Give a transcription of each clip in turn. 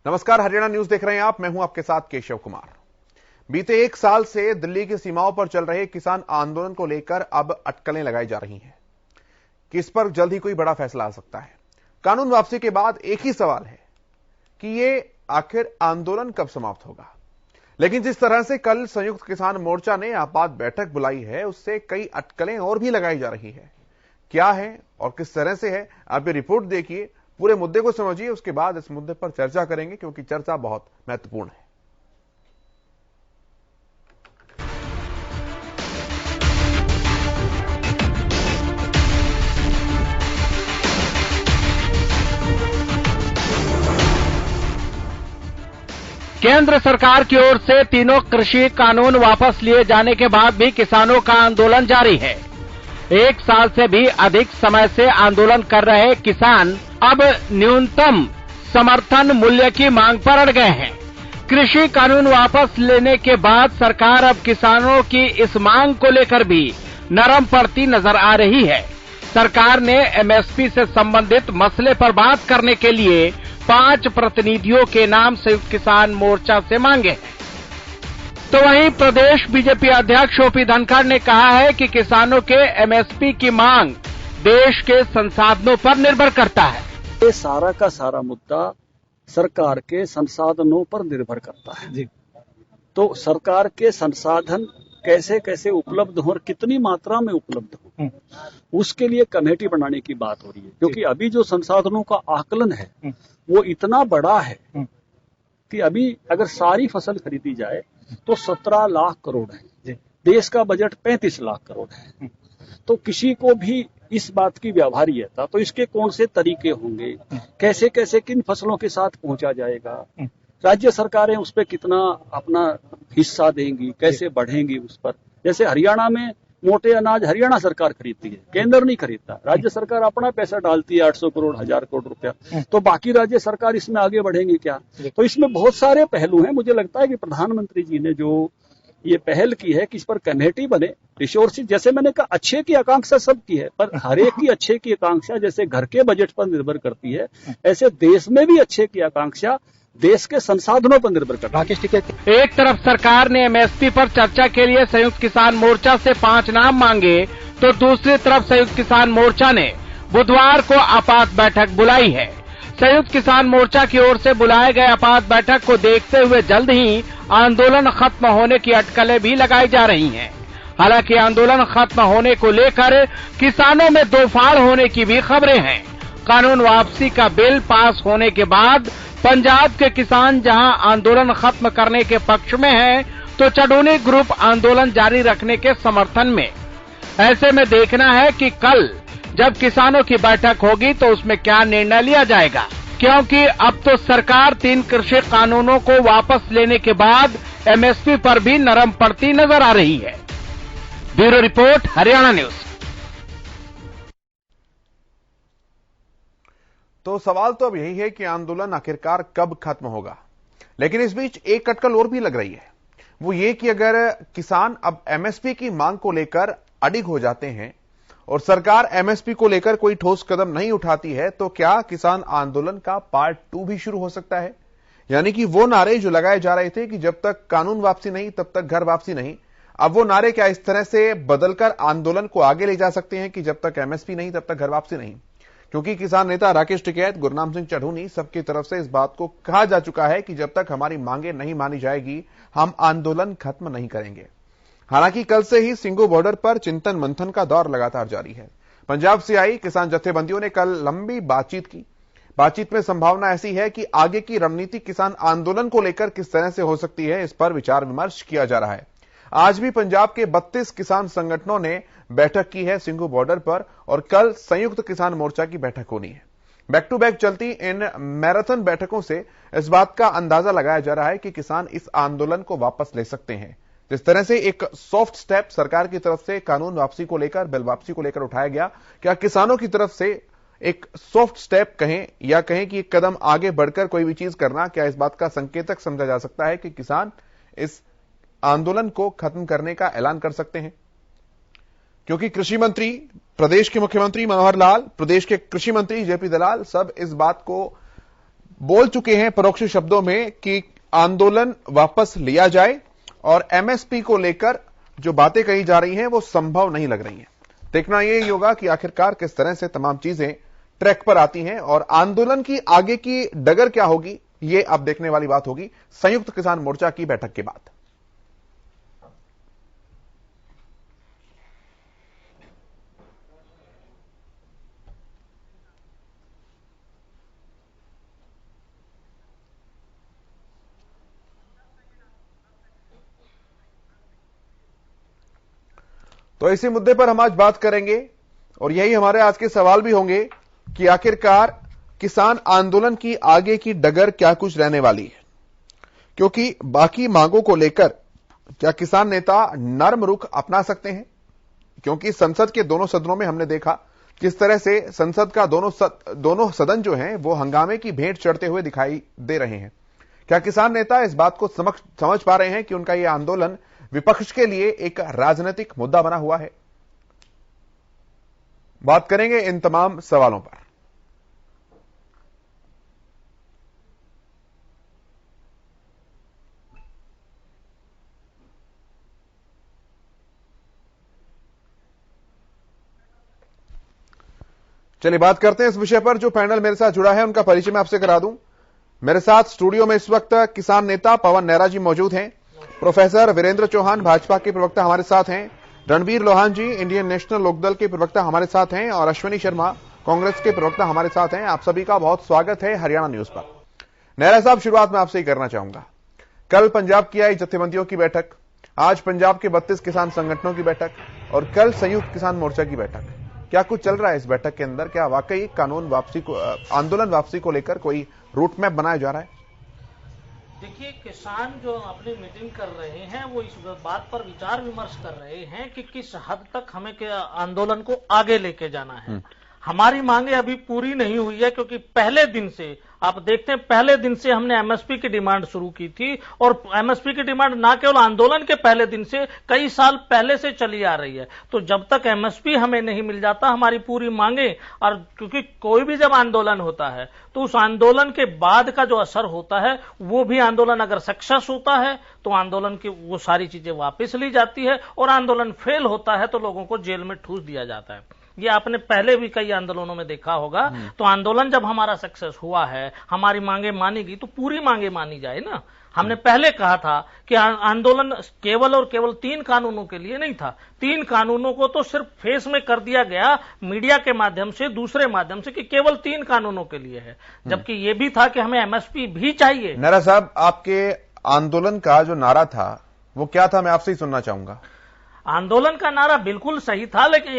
नमस्कार, हरियाणा न्यूज देख रहे हैं आप। मैं हूं आपके साथ केशव कुमार। बीते एक साल से दिल्ली की सीमाओं पर चल रहे किसान आंदोलन को लेकर अब अटकलें लगाई जा रही हैं कि इस पर जल्द ही कोई बड़ा फैसला आ सकता है। कानून वापसी के बाद एक ही सवाल है कि ये आखिर आंदोलन कब समाप्त होगा। लेकिन जिस तरह से कल संयुक्त किसान मोर्चा ने आपात बैठक बुलाई है, उससे कई अटकलें और भी लगाई जा रही है। क्या है और किस तरह से है, आप ये रिपोर्ट देखिए, पूरे मुद्दे को समझिए, उसके बाद इस मुद्दे पर चर्चा करेंगे, क्योंकि चर्चा बहुत महत्वपूर्ण है। केंद्र सरकार की ओर से तीनों कृषि कानून वापस लिए जाने के बाद भी किसानों का आंदोलन जारी है। एक साल से भी अधिक समय से आंदोलन कर रहे किसान अब न्यूनतम समर्थन मूल्य की मांग पर अड़ गए हैं। कृषि कानून वापस लेने के बाद सरकार अब किसानों की इस मांग को लेकर भी नरम पड़ती नजर आ रही है। सरकार ने एमएसपी से संबंधित मसले पर बात करने के लिए 5 प्रतिनिधियों के नाम संयुक्त किसान मोर्चा से मांगे हैं। तो वहीं प्रदेश बीजेपी अध्यक्ष ओपी धनखड़ ने कहा है कि किसानों के एमएसपी की मांग देश के संसाधनों पर निर्भर करता है। ये सारा का सारा मुद्दा सरकार के संसाधनों पर निर्भर करता है जी। तो सरकार के संसाधन कैसे कैसे उपलब्ध हो और कितनी मात्रा में उपलब्ध हो, उसके लिए कमेटी बनाने की बात हो रही है। क्योंकि अभी जो संसाधनों का आकलन है वो इतना बड़ा है कि अभी अगर सारी फसल खरीदी जाए तो 17 लाख करोड़ है। देश का बजट 35 लाख करोड़ है। तो किसी को भी इस बात की व्यवहार्यता, तो इसके कौन से तरीके होंगे, कैसे कैसे किन फसलों के साथ पहुंचा जाएगा, राज्य सरकारें उस पर कितना अपना हिस्सा देंगी, कैसे बढ़ेंगी उस पर। जैसे हरियाणा में मोटे अनाज हरियाणा सरकार खरीदती है, केंद्र नहीं खरीदता। राज्य सरकार अपना पैसा डालती है 800 करोड़ 1000 करोड़ रुपया। तो बाकी राज्य सरकार इसमें आगे बढ़ेंगे क्या? तो इसमें बहुत सारे पहलू हैं। मुझे लगता है कि प्रधानमंत्री जी ने जो ये पहल की है कि इस पर कमेटी बने, रिसोर्सेज, जैसे मैंने कहा, अच्छे की आकांक्षा सबकी है, पर हर एक की अच्छे की आकांक्षा जैसे घर के बजट पर निर्भर करती है, ऐसे देश में भी अच्छे की आकांक्षा देश के संसाधनों पर निर्भर करता है। एक तरफ सरकार ने एमएसपी पर चर्चा के लिए संयुक्त किसान मोर्चा से 5 नाम मांगे, तो दूसरी तरफ संयुक्त किसान मोर्चा ने बुधवार को आपात बैठक बुलाई है। संयुक्त किसान मोर्चा की ओर से बुलाए गए आपात बैठक को देखते हुए जल्द ही आंदोलन खत्म होने की अटकलें भी लगाई जा रही हैं। हालांकि आंदोलन खत्म होने को लेकर किसानों में दो फाड़ होने की भी खबरें हैं। कानून वापसी का बिल पास होने के बाद पंजाब के किसान जहां आंदोलन खत्म करने के पक्ष में हैं, तो चढ़ूनी ग्रुप आंदोलन जारी रखने के समर्थन में। ऐसे में देखना है कि कल जब किसानों की बैठक होगी तो उसमें क्या निर्णय लिया जाएगा, क्योंकि अब तो सरकार 3 कृषि कानूनों को वापस लेने के बाद एमएसपी पर भी नरम पड़ती नजर आ रही है। Bureau report, Haryana news. तो सवाल तो अब यही है कि आंदोलन आखिरकार कब खत्म होगा। लेकिन इस बीच एक अटकल और भी लग रही है, वो ये कि अगर किसान अब एमएसपी की मांग को लेकर अडिग हो जाते हैं और सरकार एमएसपी को लेकर कोई ठोस कदम नहीं उठाती है, तो क्या किसान आंदोलन का पार्ट 2 भी शुरू हो सकता है। यानी कि वो नारे जो लगाए जा रहे थे कि जब तक कानून वापसी नहीं तब तक घर वापसी नहीं, अब वो नारे क्या इस तरह से बदलकर आंदोलन को आगे ले जा सकते हैं कि जब तक एमएसपी नहीं तब तक घर वापसी नहीं। क्योंकि किसान नेता राकेश टिकैत, गुरनाम सिंह चढ़ूनी, सबकी तरफ से इस बात को कहा जा चुका है कि जब तक हमारी मांगे नहीं मानी जाएगी हम आंदोलन खत्म नहीं करेंगे। हालांकि कल से ही सिंगू बॉर्डर पर चिंतन मंथन का दौर लगातार जारी है। पंजाब से आई किसान जत्थेबंदियों ने कल लंबी बातचीत की। बातचीत में संभावना ऐसी है कि आगे की रणनीति किसान आंदोलन को लेकर किस तरह से हो सकती है, इस पर विचार विमर्श किया जा रहा है। आज भी पंजाब के 32 किसान संगठनों ने बैठक की है सिंघू बॉर्डर पर, और कल संयुक्त किसान मोर्चा की बैठक होनी है। बैक टू बैक चलती इन मैराथन बैठकों से इस बात का अंदाजा लगाया जा रहा है कि किसान इस आंदोलन को वापस ले सकते हैं। जिस तरह से एक सॉफ्ट स्टेप सरकार की तरफ से कानून वापसी को लेकर, बिल वापसी को लेकर उठाया गया, क्या किसानों की तरफ से एक सॉफ्ट स्टेप कहें या कहें कि एक कदम आगे बढ़कर कोई भी चीज करना, क्या इस बात का संकेतक समझा जा सकता है कि किसान इस आंदोलन को खत्म करने का ऐलान कर सकते हैं। क्योंकि कृषि मंत्री, प्रदेश के मुख्यमंत्री मनोहर लाल, प्रदेश के कृषि मंत्री जेपी दलाल सब इस बात को बोल चुके हैं परोक्ष शब्दों में कि आंदोलन वापस लिया जाए और एमएसपी को लेकर जो बातें कही जा रही हैं वो संभव नहीं लग रही हैं। देखना यही होगा कि आखिरकार किस तरह से तमाम चीजें ट्रैक पर आती हैं और आंदोलन की आगे की डगर क्या होगी, ये अब देखने वाली बात होगी संयुक्त किसान मोर्चा की बैठक के बाद। तो इसी मुद्दे पर हम आज बात करेंगे और यही हमारे आज के सवाल भी होंगे कि आखिरकार किसान आंदोलन की आगे की डगर क्या कुछ रहने वाली है, क्योंकि बाकी मांगों को लेकर क्या किसान नेता नर्म रुख अपना सकते हैं, क्योंकि संसद के दोनों सदनों में हमने देखा किस तरह से संसद का दोनों सदन जो हैं वो हंगामे की भेंट चढ़ते हुए दिखाई दे रहे हैं। क्या किसान नेता इस बात को समझ पा रहे हैं कि उनका यह आंदोलन विपक्ष के लिए एक राजनीतिक मुद्दा बना हुआ है? बात करेंगे इन तमाम सवालों पर। चलिए बात करते हैं इस विषय पर। जो पैनल मेरे साथ जुड़ा है उनका परिचय मैं आपसे करा दूं। मेरे साथ स्टूडियो में इस वक्त किसान नेता पवन नेहरा जी मौजूद हैं, प्रोफेसर वीरेंद्र चौहान भाजपा के प्रवक्ता हमारे साथ हैं, रणबीर लोहान जी इंडियन नेशनल लोकदल के प्रवक्ता हमारे साथ हैं और अश्विनी शर्मा कांग्रेस के प्रवक्ता हमारे साथ हैं। आप सभी का बहुत स्वागत है हरियाणा न्यूज पर। नेहरा साहब, शुरुआत में आपसे ही करना चाहूंगा। कल पंजाब की आई जत्थेबंदियों की बैठक, आज पंजाब के 32 किसान संगठनों की बैठक और कल संयुक्त किसान मोर्चा की बैठक, क्या कुछ चल रहा है इस बैठक के अंदर? क्या वाकई कानून वापसी को, आंदोलन वापसी को लेकर कोई रूट मैप बनाया जा रहा है? देखिए, किसान जो अपनी मीटिंग कर रहे हैं वो इस बात पर विचार विमर्श कर रहे हैं कि किस हद तक हमें आंदोलन को आगे लेके जाना है। हमारी मांगे अभी पूरी नहीं हुई है, क्योंकि पहले दिन से आप देखते हैं, पहले दिन से हमने एमएसपी की डिमांड शुरू की थी और एमएसपी की डिमांड ना केवल आंदोलन के पहले दिन से, कई साल पहले से चली आ रही है। तो जब तक एमएसपी हमें नहीं मिल जाता हमारी पूरी मांगे, और क्योंकि कोई भी जब आंदोलन होता है तो उस आंदोलन के बाद का जो असर होता है, वो भी आंदोलन अगर सक्सेस होता है तो आंदोलन की वो सारी चीजें वापस ली जाती है, और आंदोलन फेल होता है तो लोगों को जेल में ठूस दिया जाता है। ये आपने पहले भी कई आंदोलनों में देखा होगा। तो आंदोलन जब हमारा सक्सेस हुआ है, हमारी मांगे मानी गई, तो पूरी मांगे मानी जाए ना। हमने पहले कहा था कि आंदोलन केवल और केवल 3 कानूनों के लिए नहीं था। 3 कानूनों को तो सिर्फ फेस में कर दिया गया मीडिया के माध्यम से, दूसरे माध्यम से, कि केवल 3 कानूनों के लिए है, जबकि ये भी था कि हमें एमएसपी भी चाहिए। नेहरा साहब, आपके आंदोलन का जो नारा था वो क्या था, मैं आपसे ही सुनना चाहूंगा। आंदोलन का नारा बिल्कुल सही था, लेकिन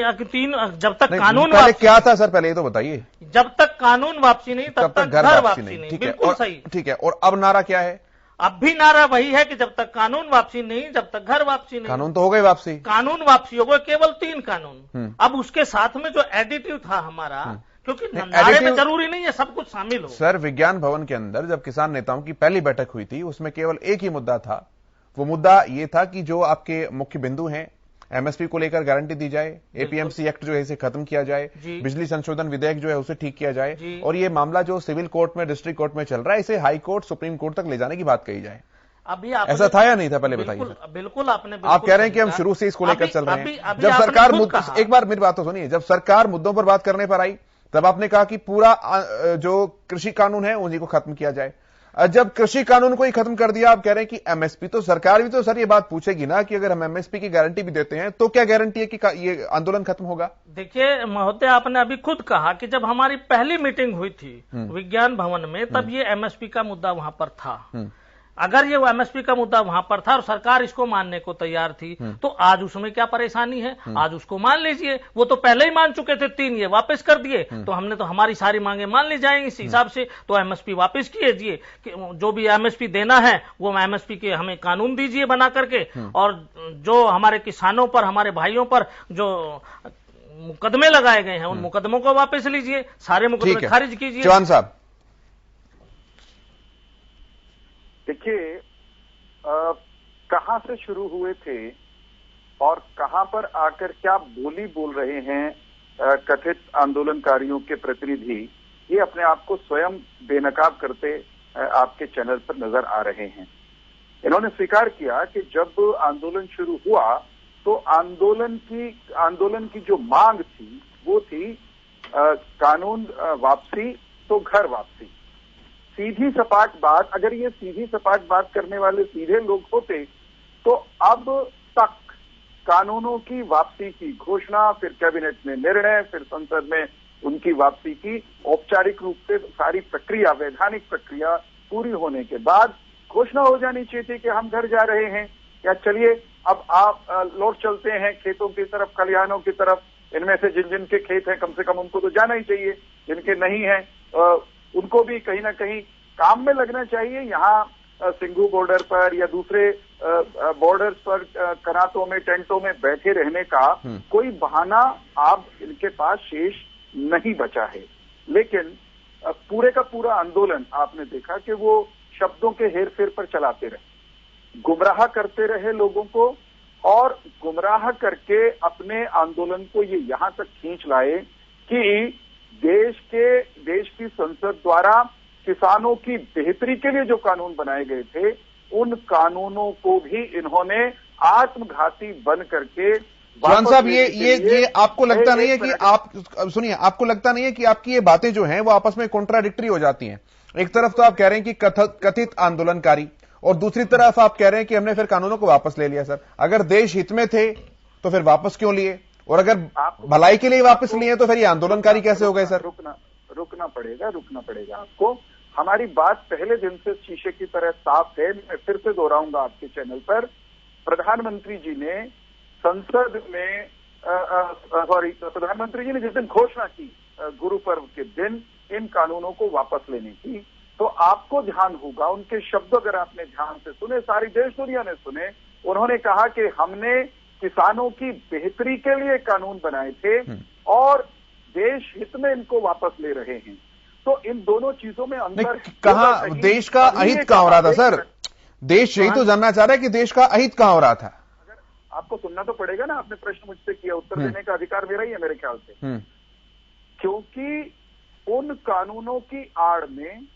जब तक कानून पहले क्या था सर, पहले ये तो बताइए। जब तक कानून वापसी नहीं तब तक घर वापसी नहीं। बिल्कुल सही, ठीक है। और अब नारा क्या है? अब भी नारा वही है कि जब तक कानून वापसी नहीं, जब तक घर वापसी नहीं। कानून तो हो गई वापसी, कानून वापसी हो गए, केवल 3 कानून। अब उसके साथ में जो एडिटिव था हमारा, क्योंकि नारे में जरूरी नहीं है सब कुछ शामिल हो। सर, विज्ञान भवन के अंदर जब किसान नेताओं की पहली बैठक हुई थी उसमें केवल एक ही मुद्दा था। वो मुद्दा ये था कि जो आपके मुख्य बिंदु हैं, एमएसपी को लेकर गारंटी दी जाए, एपीएमसी एक्ट जो है इसे खत्म किया जाए, बिजली संशोधन विधेयक जो है उसे ठीक किया जाए, और ये मामला जो सिविल कोर्ट में, डिस्ट्रिक्ट कोर्ट में चल रहा है, इसे हाई कोर्ट, सुप्रीम कोर्ट तक ले जाने की बात कही जाए। अभी ऐसा था या नहीं था, पहले बताइए। बिल्कुल आपने आप कह रहे हैं कि हम शुरू से इसको लेकर चल रहे हैं। जब सरकार, एक बार मेरी बात तो सुनिए, जब सरकार मुद्दों पर बात करने पर आई तब आपने कहा कि पूरा जो कृषि कानून है उन्हीं को खत्म किया जाए। जब कृषि कानून को ही खत्म कर दिया, आप कह रहे हैं कि एमएसपी, तो सरकार भी तो सर ये बात पूछेगी ना कि अगर हम एमएसपी की गारंटी भी देते हैं तो क्या गारंटी है कि ये आंदोलन खत्म होगा? देखिए महोदय, आपने अभी खुद कहा कि जब हमारी पहली मीटिंग हुई थी विज्ञान भवन में, तब ये एमएसपी का मुद्दा वहां पर था। अगर ये एमएसपी का मुद्दा वहां पर था और सरकार इसको मानने को तैयार थी, तो आज उसमें क्या परेशानी है? आज उसको मान लीजिए। वो तो पहले ही मान चुके थे, 3 ये वापस कर दिए, तो हमने तो हमारी सारी मांगे मान ली जाएंगी इस हिसाब से। तो एमएसपी वापस कीजिए, जो भी एमएसपी देना है वो एमएसपी के हमें कानून दीजिए बना करके, और जो हमारे किसानों पर, हमारे भाइयों पर जो मुकदमे लगाए गए हैं उन मुकदमों को वापस लीजिए, सारे मुकदमे खारिज कीजिए। चौहान साहब, देखिए, कहां से शुरू हुए थे और कहां पर आकर क्या बोली बोल रहे हैं कथित आंदोलनकारियों के प्रतिनिधि, ये अपने आप को स्वयं बेनकाब करते आपके चैनल पर नजर आ रहे हैं। इन्होंने स्वीकार किया कि जब आंदोलन शुरू हुआ तो आंदोलन की जो मांग थी वो थी कानून वापसी तो घर वापसी। सीधी सपाट बात, अगर ये सीधी सपाट बात करने वाले सीधे लोग होते तो अब तक कानूनों की वापसी की घोषणा, फिर कैबिनेट में निर्णय, फिर संसद में उनकी वापसी की औपचारिक रूप से सारी प्रक्रिया, वैधानिक प्रक्रिया पूरी होने के बाद घोषणा हो जानी चाहिए थी कि हम घर जा रहे हैं, या चलिए अब आप लौट चलते हैं खेतों की तरफ, खलिहानों की तरफ। इनमें से जिन जिन के खेत हैं कम से कम उनको तो जाना ही चाहिए, जिनके नहीं है उनको भी कहीं ना कहीं काम में लगना चाहिए। यहाँ सिंघू बॉर्डर पर या दूसरे बॉर्डर्स पर करातों में, टेंटों में बैठे रहने का कोई बहाना अब इनके पास शेष नहीं बचा है। लेकिन पूरे का पूरा आंदोलन आपने देखा कि वो शब्दों के हेरफेर पर चलाते रहे, गुमराह करते रहे लोगों को, और गुमराह करके अपने आंदोलन को ये यहां तक खींच लाए कि देश की संसद द्वारा किसानों की बेहतरी के लिए जो कानून बनाए गए थे उन कानूनों को भी इन्होंने आत्मघाती बन करके चौहान साहब, ये आपको लगता नहीं है कि आप सुनिए, आपको लगता नहीं है कि आपकी ये बातें जो हैं वो आपस में कॉन्ट्राडिक्टरी हो जाती हैं? एक तरफ तो आप कह रहे हैं कि कथित आंदोलनकारी, और दूसरी तरफ आप कह रहे हैं कि हमने फिर कानूनों को वापस ले लिया। सर, अगर देश हित में थे तो फिर वापस क्यों लिए, और अगर भलाई के लिए वापस लिए तो फिर ये आंदोलनकारी कैसे हो गए? सर, रुकना पड़ेगा आपको। हमारी बात पहले दिन से शीशे की तरह साफ है। मैं फिर से दोहराऊंगा आपके चैनल पर, प्रधानमंत्री जी ने संसद में प्रधानमंत्री जी ने जिस दिन घोषणा की गुरु पर्व के दिन इन कानूनों को वापस लेने की, तो आपको ध्यान होगा उनके शब्द अगर आपने ध्यान से सुने, सारी देश दुनिया ने सुने, उन्होंने कहा कि हमने किसानों की बेहतरी के लिए कानून बनाए थे और देश हित में इनको वापस ले रहे हैं। तो इन दोनों चीजों में अंतर कहा, देश का अहित कहां हो रहा था? सर, देश यही तो जानना चाह रहा है कि देश का अहित कहां हो रहा था। अगर आपको सुनना तो पड़ेगा ना, आपने प्रश्न मुझसे किया, उत्तर देने का अधिकार मेरा ही है मेरे ख्याल से। क्योंकि उन कानूनों की आड़ में,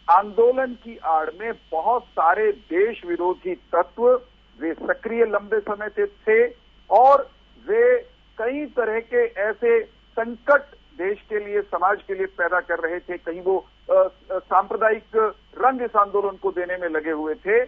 आंदोलन की आड़ में बहुत सारे देश विरोधी तत्व वे सक्रिय लंबे समय से थे, और वे कई तरह के ऐसे संकट देश के लिए, समाज के लिए पैदा कर रहे थे। कहीं वो सांप्रदायिक रंग इस आंदोलन को देने में लगे हुए थे,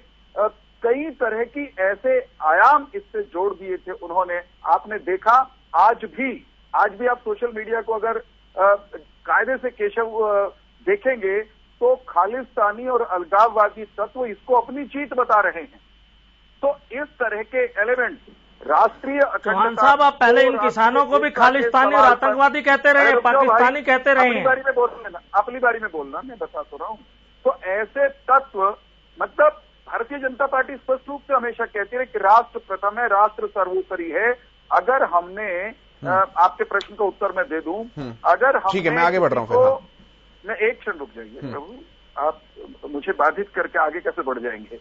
कई तरह की ऐसे आयाम इससे जोड़ दिए थे उन्होंने। आपने देखा आज भी आप सोशल मीडिया को अगर कायदे से केशव देखेंगे तो खालिस्तानी और अलगाववादी तत्व इसको अपनी जीत बता रहे हैं। तो इस तरह के एलिमेंट राष्ट्रीय चौहान साहब, आप पहले इन किसानों को भी खालिस्तानी और आतंकवादी कहते रहे, पाकिस्तानी कहते रहे हैं। अपनी बारी में बोलना, मैं बता तो रहा हूं। तो ऐसे तत्व, मतलब भारतीय जनता पार्टी स्पष्ट रूप से हमेशा कहती है कि राष्ट्र प्रथम है, राष्ट्र सर्वोपरि है। अगर हमने आपके प्रश्न का उत्तर मैं दे दूं, अगर हम, ठीक है, मैं आगे बढ़ रहा हूं। मैं एक क्षण रुक जाइए प्रभु, आप मुझे बाधित करके आगे कैसे बढ़ जाएंगे?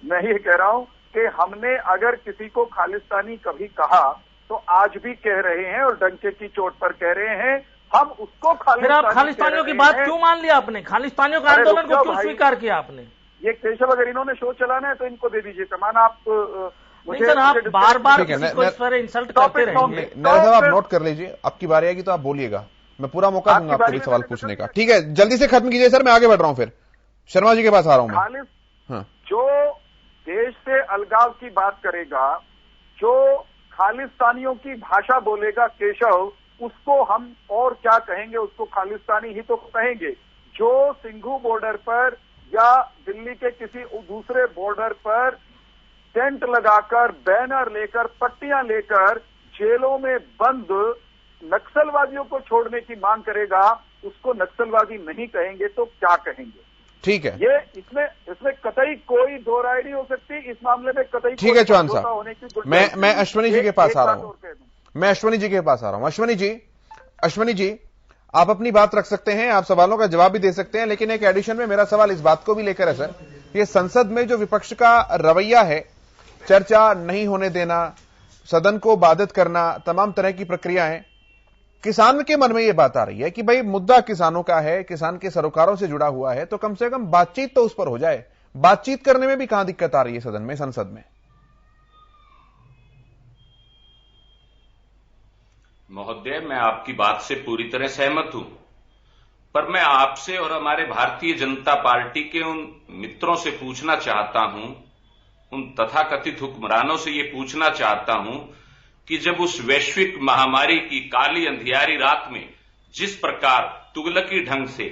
मैं ये कह रहा हूं कि हमने अगर किसी को खालिस्तानी कभी कहा तो आज भी कह रहे हैं और डंके की चोट पर कह रहे हैं, हम उसको खालिस्तानी। फिर आप खालिस्तानियों की बात क्यों मान लिया आपने? खालिस्तानियों का आंदोलन को क्यों स्वीकार किया आपने? ये केशव, अगर इन्होंने शो चलाना है तो इनको दे दीजिए कमान। आप मुझे आप बार इंसल्ट करते रहेंगे। नरेश साहब, आप नोट कर लीजिए, आपकी बारी आएगी तो आप बोलिएगा, मैं पूरा मौका दूंगा आपको भी सवाल पूछने का। ठीक है, जल्दी से खत्म कीजिए सर, मैं आगे बढ़ रहा हूं। फिर शर्मा जी के पास आ रहा हूं मैं। जो देश से अलगाव की बात करेगा, जो खालिस्तानियों की भाषा बोलेगा केशव, उसको हम और क्या कहेंगे, उसको खालिस्तानी ही तो कहेंगे। जो सिंघू बॉर्डर पर या दिल्ली के किसी दूसरे बॉर्डर पर टेंट लगाकर, बैनर लेकर, पट्टियां लेकर जेलों में बंद नक्सलवादियों को छोड़ने की मांग करेगा, उसको नक्सलवादी नहीं कहेंगे तो क्या कहेंगे? ठीक है, ये इसमें कतई कोई दो राय नहीं हो सकती इस मामले में, कतई। ठीक है चौहान साहब, मैं अश्वनी जी के पास आ रहा हूं। अश्वनी जी, आप अपनी बात रख सकते हैं, आप सवालों का जवाब भी दे सकते हैं, लेकिन एक एडिशन में मेरा सवाल इस बात को भी लेकर है सर, ये संसद में जो विपक्ष का रवैया है, चर्चा नहीं होने देना, सदन को बाधित करना, तमाम तरह की प्रक्रियाएं, किसान के मन में यह बात आ रही है कि भाई मुद्दा किसानों का है, किसान के सरोकारों से जुड़ा हुआ है, तो कम से कम बातचीत तो उस पर हो जाए। बातचीत करने में भी कहां दिक्कत आ रही है सदन में, संसद में? महोदय, मैं आपकी बात से पूरी तरह सहमत हूं, पर मैं आपसे और हमारे भारतीय जनता पार्टी के उन मित्रों से पूछना चाहता हूं, उन तथाकथित हुक्मरानों से ये पूछना चाहता हूं कि जब उस वैश्विक महामारी की काली अंधियारी रात में जिस प्रकार तुगलकी ढंग से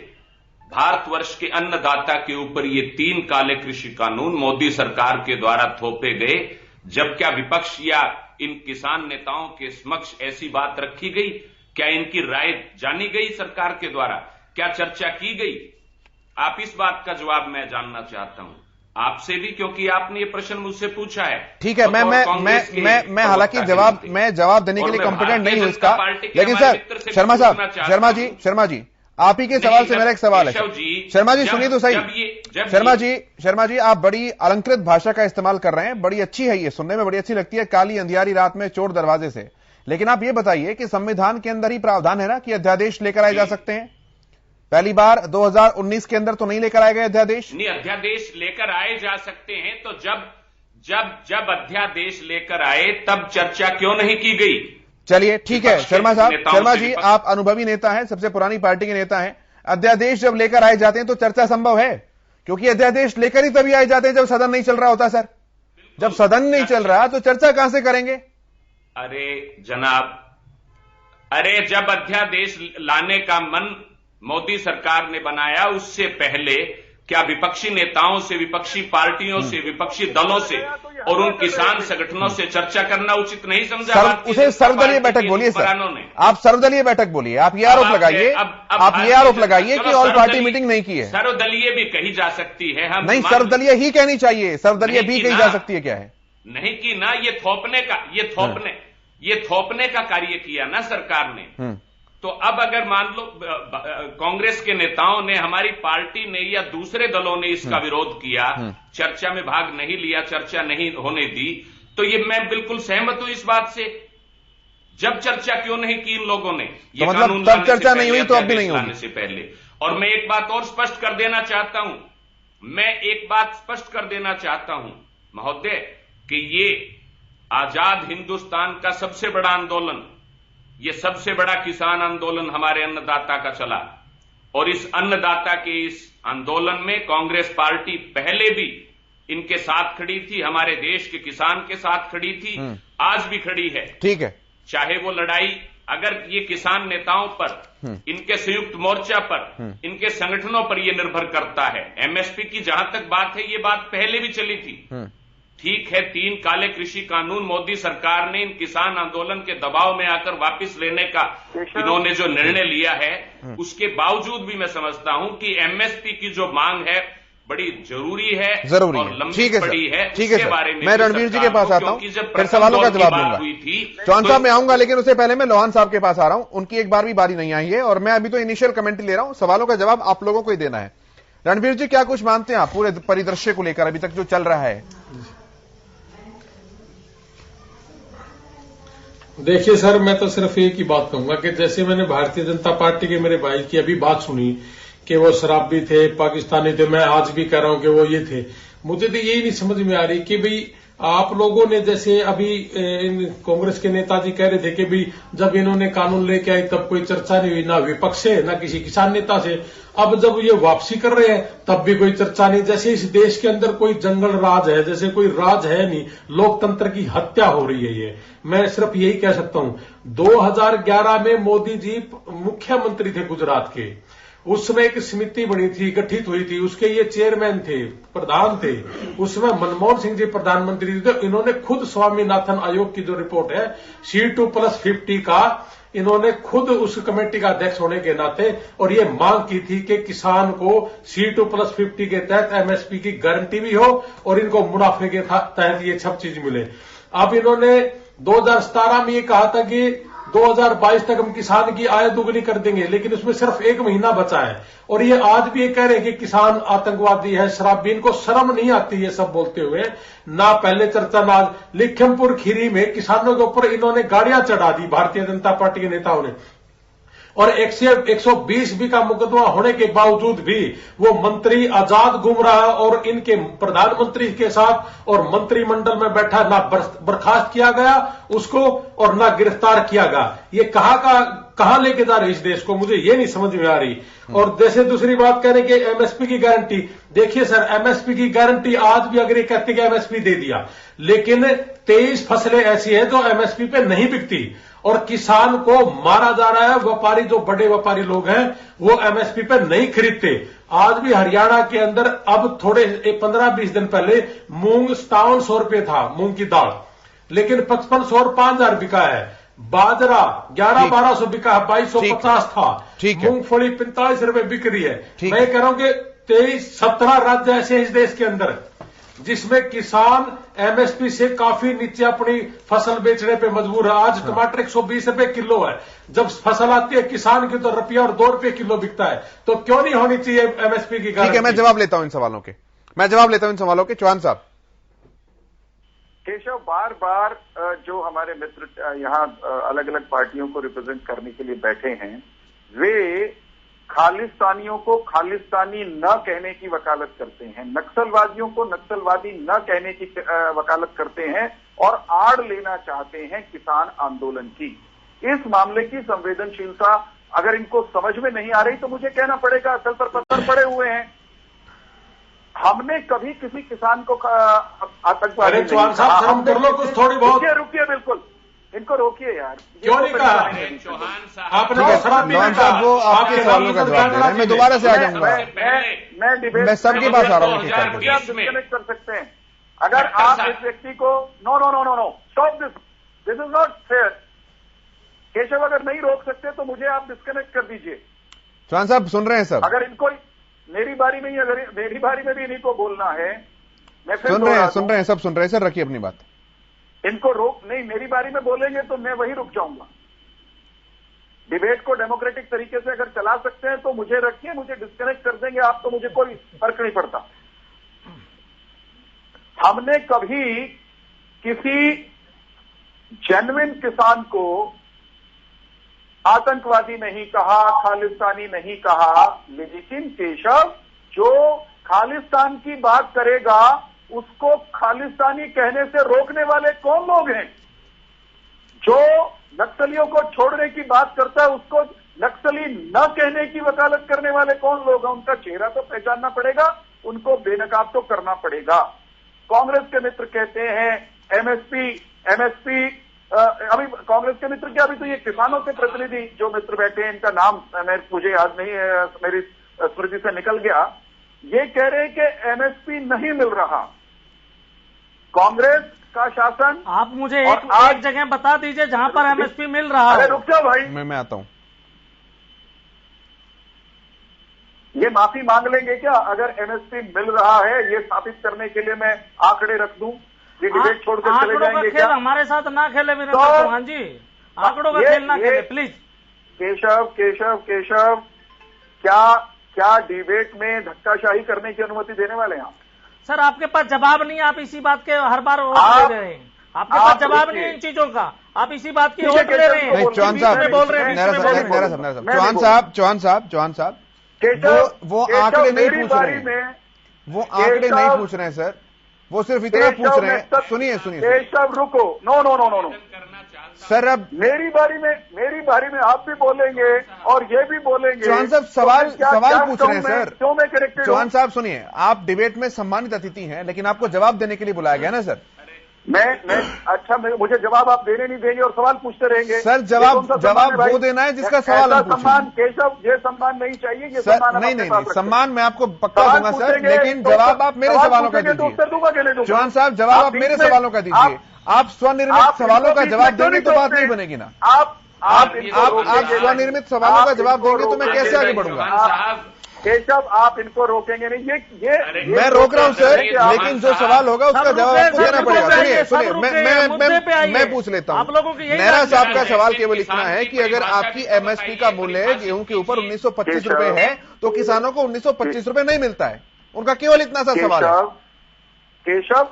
भारतवर्ष के अन्नदाता के ऊपर ये 3 काले कृषि कानून मोदी सरकार के द्वारा थोपे गए, जब क्या विपक्ष या इन किसान नेताओं के समक्ष ऐसी बात रखी गई? क्या इनकी राय जानी गई सरकार के द्वारा? क्या चर्चा की गई? आप इस बात का जवाब मैं जानना चाहता हूं आपसे भी, क्योंकि आपने ये प्रश्न मुझसे पूछा है। ठीक है, मैं हालांकि जवाब देने के लिए कॉम्पिटेंट नहीं हूं इसका, लेकिन सर शर्मा जी आप ही के सवाल से मेरा एक सवाल है। शर्मा जी सुनिए तो सही। शर्मा जी आप बड़ी अलंकृत भाषा का इस्तेमाल कर रहे हैं, बड़ी अच्छी है, ये सुनने में बड़ी अच्छी लगती है, काली अंधियारी रात में चोर दरवाजे से। लेकिन आप ये बताइए कि संविधान के अंदर ही प्रावधान है ना कि अध्यादेश लेकर आए जा सकते हैं? पहली बार 2019 के अंदर तो नहीं लेकर आए गए अध्यादेश? नहीं, अध्यादेश लेकर आए जा सकते हैं, तो जब अध्यादेश लेकर आए तब चर्चा क्यों नहीं की गई? चलिए ठीक है शर्मा जी आप अनुभवी नेता हैं, सबसे पुरानी पार्टी के नेता हैं। अध्यादेश जब लेकर आए जाते हैं तो चर्चा संभव है, क्योंकि अध्यादेश लेकर ही तभी आए जाते हैं जब सदन नहीं चल रहा होता। सर, जब सदन नहीं चल रहा तो चर्चा कहां से करेंगे? अरे जनाब, जब अध्यादेश लाने का मन मोदी सरकार ने बनाया, उससे पहले क्या विपक्षी नेताओं से, विपक्षी पार्टियों से, विपक्षी दलों से और उन किसान संगठनों से चर्चा करना उचित नहीं समझा? उसे सर्वदलीय बैठक बोलिए सर, आप सर्वदलीय बैठक बोलिए। आप ये आरोप लगाइए कि ऑल पार्टी मीटिंग नहीं की है। सर्वदलीय भी कही जा सकती है, हम नहीं, सर्वदलीय ही कहनी चाहिए, सर्वदलीय भी कही जा सकती है। क्या है? नहीं की ना, ये थोपने का कार्य किया ना सरकार ने। तो अब अगर मान लो कांग्रेस के नेताओं ने, हमारी पार्टी ने या दूसरे दलों ने इसका विरोध किया, चर्चा में भाग नहीं लिया, चर्चा नहीं होने दी, तो ये मैं बिल्कुल सहमत हूं इस बात से। जब चर्चा क्यों नहीं की इन लोगों ने? ये तो मतलब तब चर्चा नहीं हुई तो अब भी नहीं होगी से पहले। और मैं एक बात और स्पष्ट कर देना चाहता हूं, महोदय, कि ये आजाद हिंदुस्तान का सबसे बड़ा आंदोलन, ये सबसे बड़ा किसान आंदोलन हमारे अन्नदाता का चला, और इस अन्नदाता के इस आंदोलन में कांग्रेस पार्टी पहले भी इनके साथ खड़ी थी, हमारे देश के किसान के साथ खड़ी थी, आज भी खड़ी है। ठीक है, चाहे वो लड़ाई अगर ये किसान नेताओं पर, इनके संयुक्त मोर्चा पर, इनके संगठनों पर ये निर्भर करता है। एमएसपी की जहां तक बात है, ये बात पहले भी चली थी। ठीक है, 3 काले कृषि कानून मोदी सरकार ने इन किसान आंदोलन के दबाव में आकर वापस लेने का इन्होंने जो निर्णय लिया है, उसके बावजूद भी मैं समझता हूं कि एमएसपी की जो मांग है बड़ी जरूरी है और लंबी पड़ी है। ठीक है सर, मैं रणवीर जी के पास आता हूं, फिर सवालों का जवाब दूंगा। चौहान साहब में आऊंगा, लेकिन उससे पहले मैं लोहान साहब के पास आ रहा हूं। उनकी एक बार भी बारी नहीं आई है और मैं अभी तो इनिशियल कमेंट ले रहा हूं, सवालों का जवाब आप लोगों को ही देना है। रणवीर जी, क्या कुछ मानते हैं आप पूरे परिदृश्य को लेकर अभी तक जो चल रहा है? देखिए सर, मैं तो सिर्फ एक ही बात कहूंगा कि जैसे मैंने भारतीय जनता पार्टी के मेरे भाई की अभी बात सुनी कि वो शराबी थे, पाकिस्तानी थे, मैं आज भी कह रहा हूं कि वो ये थे। मुझे तो यही नहीं समझ में आ रही कि भाई आप लोगों ने, जैसे अभी कांग्रेस के नेताजी कह रहे थे कि भाई जब इन्होंने कानून लेके आए तब कोई चर्चा नहीं हुई, ना विपक्ष से ना किसी किसान नेता से। अब जब ये वापसी कर रहे हैं तब भी कोई चर्चा नहीं, जैसे इस देश के अंदर कोई जंगल राज है, जैसे कोई राज है नहीं, लोकतंत्र की हत्या हो रही है। ये मैं सिर्फ यही कह सकता हूं। 2011 में मोदी जी मुख्यमंत्री थे गुजरात के, उस समय एक समिति बनी थी, गठित हुई थी, उसके ये चेयरमैन थे, प्रधान थे। उसमें मनमोहन सिंह जी प्रधानमंत्री थे। इन्होंने खुद स्वामीनाथन आयोग की जो रिपोर्ट है C2+50 का, इन्होंने खुद उस कमेटी का अध्यक्ष होने के नाते और ये मांग की थी कि किसान को C2+50 के तहत एमएसपी की गारंटी भी हो और इनको मुनाफे के तहत ये सब चीज मिले। अब इन्होंने 2017 में ये कहा था कि 2022 तक हम किसान की आय दुगनी कर देंगे, लेकिन उसमें सिर्फ 1 महीना बचा है। और ये आज भी ये कह रहे हैं कि किसान आतंकवादी है, शराबी। इनको शर्म नहीं आती ये सब बोलते हुए? ना पहले चर्चा, ना लखीमपुर खीरी में किसानों के ऊपर इन्होंने गाड़ियां चढ़ा दी भारतीय जनता पार्टी के नेताओं ने। और 120 बी का मुकदमा होने के बावजूद भी वो मंत्री आजाद घूम रहा है और इनके प्रधानमंत्री के साथ और मंत्रिमंडल में बैठा ना बर्खास्त किया गया उसको और ना गिरफ्तार किया गया। ये कहां लेके जा रही इस देश को, मुझे ये नहीं समझ में आ रही। और जैसे दूसरी बात कह रहे कि एमएसपी की गारंटी, देखिए सर एमएसपी की गारंटी आज भी अगर ये कहते कि एमएसपी दे दिया, लेकिन 23 फसलें ऐसी है जो एमएसपी पे नहीं बिकती और किसान को मारा जा रहा है। व्यापारी जो बड़े व्यापारी लोग हैं वो एमएसपी पे नहीं खरीदते। आज भी हरियाणा के अंदर अब थोड़े 15-20 दिन पहले मूंग 5700 रुपये था, मूंग की दाल, लेकिन 5500 और 5000 बिका है। बाजरा 1100-1200 बिका है, 2250 था। मूंगफली 45 रुपए बिक रही है। मैं कह रहा हूं कि 17 राज्य ऐसे हैं इस देश के अंदर जिसमें किसान एमएसपी से काफी नीचे अपनी फसल बेचने पे मजबूर है। आज टमाटर 120 रुपए किलो है, जब फसल आती है किसान की तो रुपया और 2 रुपए किलो बिकता है, तो क्यों नहीं होनी चाहिए एमएसपी की गारंटी? ठीक है, मैं जवाब लेता हूं इन सवालों के। चौहान साहब। केशव, बार बार जो हमारे मित्र यहाँ अलग अलग पार्टियों को रिप्रेजेंट करने के लिए बैठे हैं, वे खालिस्तानियों को खालिस्तानी न कहने की वकालत करते हैं, नक्सलवादियों को नक्सलवादी न कहने की वकालत करते हैं और आड़ लेना चाहते हैं किसान आंदोलन की। इस मामले की संवेदनशीलता अगर इनको समझ में नहीं आ रही तो मुझे कहना पड़ेगा, असल पर पत्थर पड़े हुए हैं। हमने कभी किसी किसान को आतंकवादी चौहान साहब शर्म कर लो कुछ थोड़ी बहुत। रुकिए बिल्कुल, इनको रोकिए यार। क्यों नहीं कहा चौहान साहब? आपने वो आपके सवालों का जवाब दे रहे हैं। मैं दोबारा से आ जाऊंगा। मैं डिबेट मैं सबके पास आ रहा हूँ। आप डिस्कनेक्ट कर सकते हैं अगर आप इस व्यक्ति को no stop this is not fair. Keshav, अगर नहीं रोक सकते तो मुझे आप डिस्कनेक्ट कर दीजिए। चौहान साहब सुन रहे हैं सब? अगर इनको मेरी बारी में भी इन्हीं को बोलना है, मैं फिर सुन रहे हैं, सब सुन रहे हैं सर, रखिए अपनी बात। इनको रोक नहीं, मेरी बारी में बोलेंगे तो मैं वहीं रुक जाऊंगा। डिबेट को डेमोक्रेटिक तरीके से अगर चला सकते हैं तो मुझे रखिए, मुझे डिस्कनेक्ट कर देंगे आप तो मुझे कोई फर्क नहीं पड़ता। हमने कभी किसी जेन्युइन किसान को आतंकवादी नहीं कहा, खालिस्तानी नहीं कहा, लेकिन केशव जो खालिस्तान की बात करेगा उसको खालिस्तानी कहने से रोकने वाले कौन लोग हैं? जो नक्सलियों को छोड़ने की बात करता है उसको नक्सली न कहने की वकालत करने वाले कौन लोग हैं? उनका चेहरा तो पहचानना पड़ेगा, उनको बेनकाब तो करना पड़ेगा। कांग्रेस के मित्र कहते हैं एमएसपी अभी कांग्रेस के मित्र क्या, अभी तो ये किसानों के प्रतिनिधि जो मित्र बैठे हैं, इनका नाम मुझे याद नहीं है, मेरी स्मृति से निकल गया, ये कह रहे हैं कि एमएसपी नहीं मिल रहा। कांग्रेस का शासन, आप मुझे एक जगह बता दीजिए जहां पर एमएसपी मिल रहा है। अरे रुक जाओ भाई, मैं आता हूं। ये माफी मांग लेंगे क्या अगर एमएसपी मिल रहा है? ये साबित करने के लिए मैं आंकड़े रख दूं, ये डिबेट छोड़कर चले जाएंगे क्या? हमारे साथ ना खेले वीरेंद्र चौहान जी, आंकड़ों का खेल ना खेले प्लीज। केशव, क्या डिबेट में धक्काशाही करने की अनुमति देने वाले हैं आप? सर आपके पास जवाब नहीं, आप इसी बात के हर बार ले रहे हैं। आपके पास जवाब नहीं है इन चीजों का, आप इसी बात की वोट ले रहे हैं। चौहान साहब, चौहान साहब वो आंकड़े नहीं पूछ रहे हैं, वो आंकड़े नहीं पूछ रहे हैं सर, वो सिर्फ इतना पूछ रहे हैं। सुनिए केशव रुको, नो सर, अब मेरी बारी में आप भी बोलेंगे और ये भी बोलेंगे। चौहान साहब सवाल पूछ रहे हैं सर। क्यों मैं करेक्टेड? चौहान साहब सुनिए, आप डिबेट में सम्मानित अतिथि हैं, लेकिन आपको जवाब देने के लिए बुलाया गया ना सर। मुझे जवाब आप देने नहीं देंगे और सवाल पूछते रहेंगे सर। जवाब वो देना है जिसका सवाल हम पूछें। सम्मान केशव, ये सम्मान नहीं चाहिए, ये सम्मान नहीं, सम्मान मैं आपको पक्का दूंगा सर, लेकिन जवाब आप मेरे सवालों का दीजिए। उत्तर दूंगा कि नहीं दूंगा? चौहान साहब जवाब आप मेरे सवालों का दीजिए। आप स्वनिर्मित सवालों का जवाब देंगे तो बात नहीं बनेगी ना। आप स्वनिर्मित सवालों का जवाब देंगे तो मैं कैसे आगे बढ़ूंगा? केशव, आप इनको रोकेंगे नहीं। ये मैं रोक रहा हूं सर, लेकिन जो सवाल होगा उसका जवाब आपको देना पड़ेगा। सुनिए, मैं पूछ लेता हूं। नेहरा साहब का सवाल केवल इतना है कि अगर आपकी एमएसपी का मूल्य गेहूं के ऊपर 1925 रुपए है तो किसानों को 1925 रुपए नहीं मिलता है, उनका केवल इतना सा सवाल है। केशव,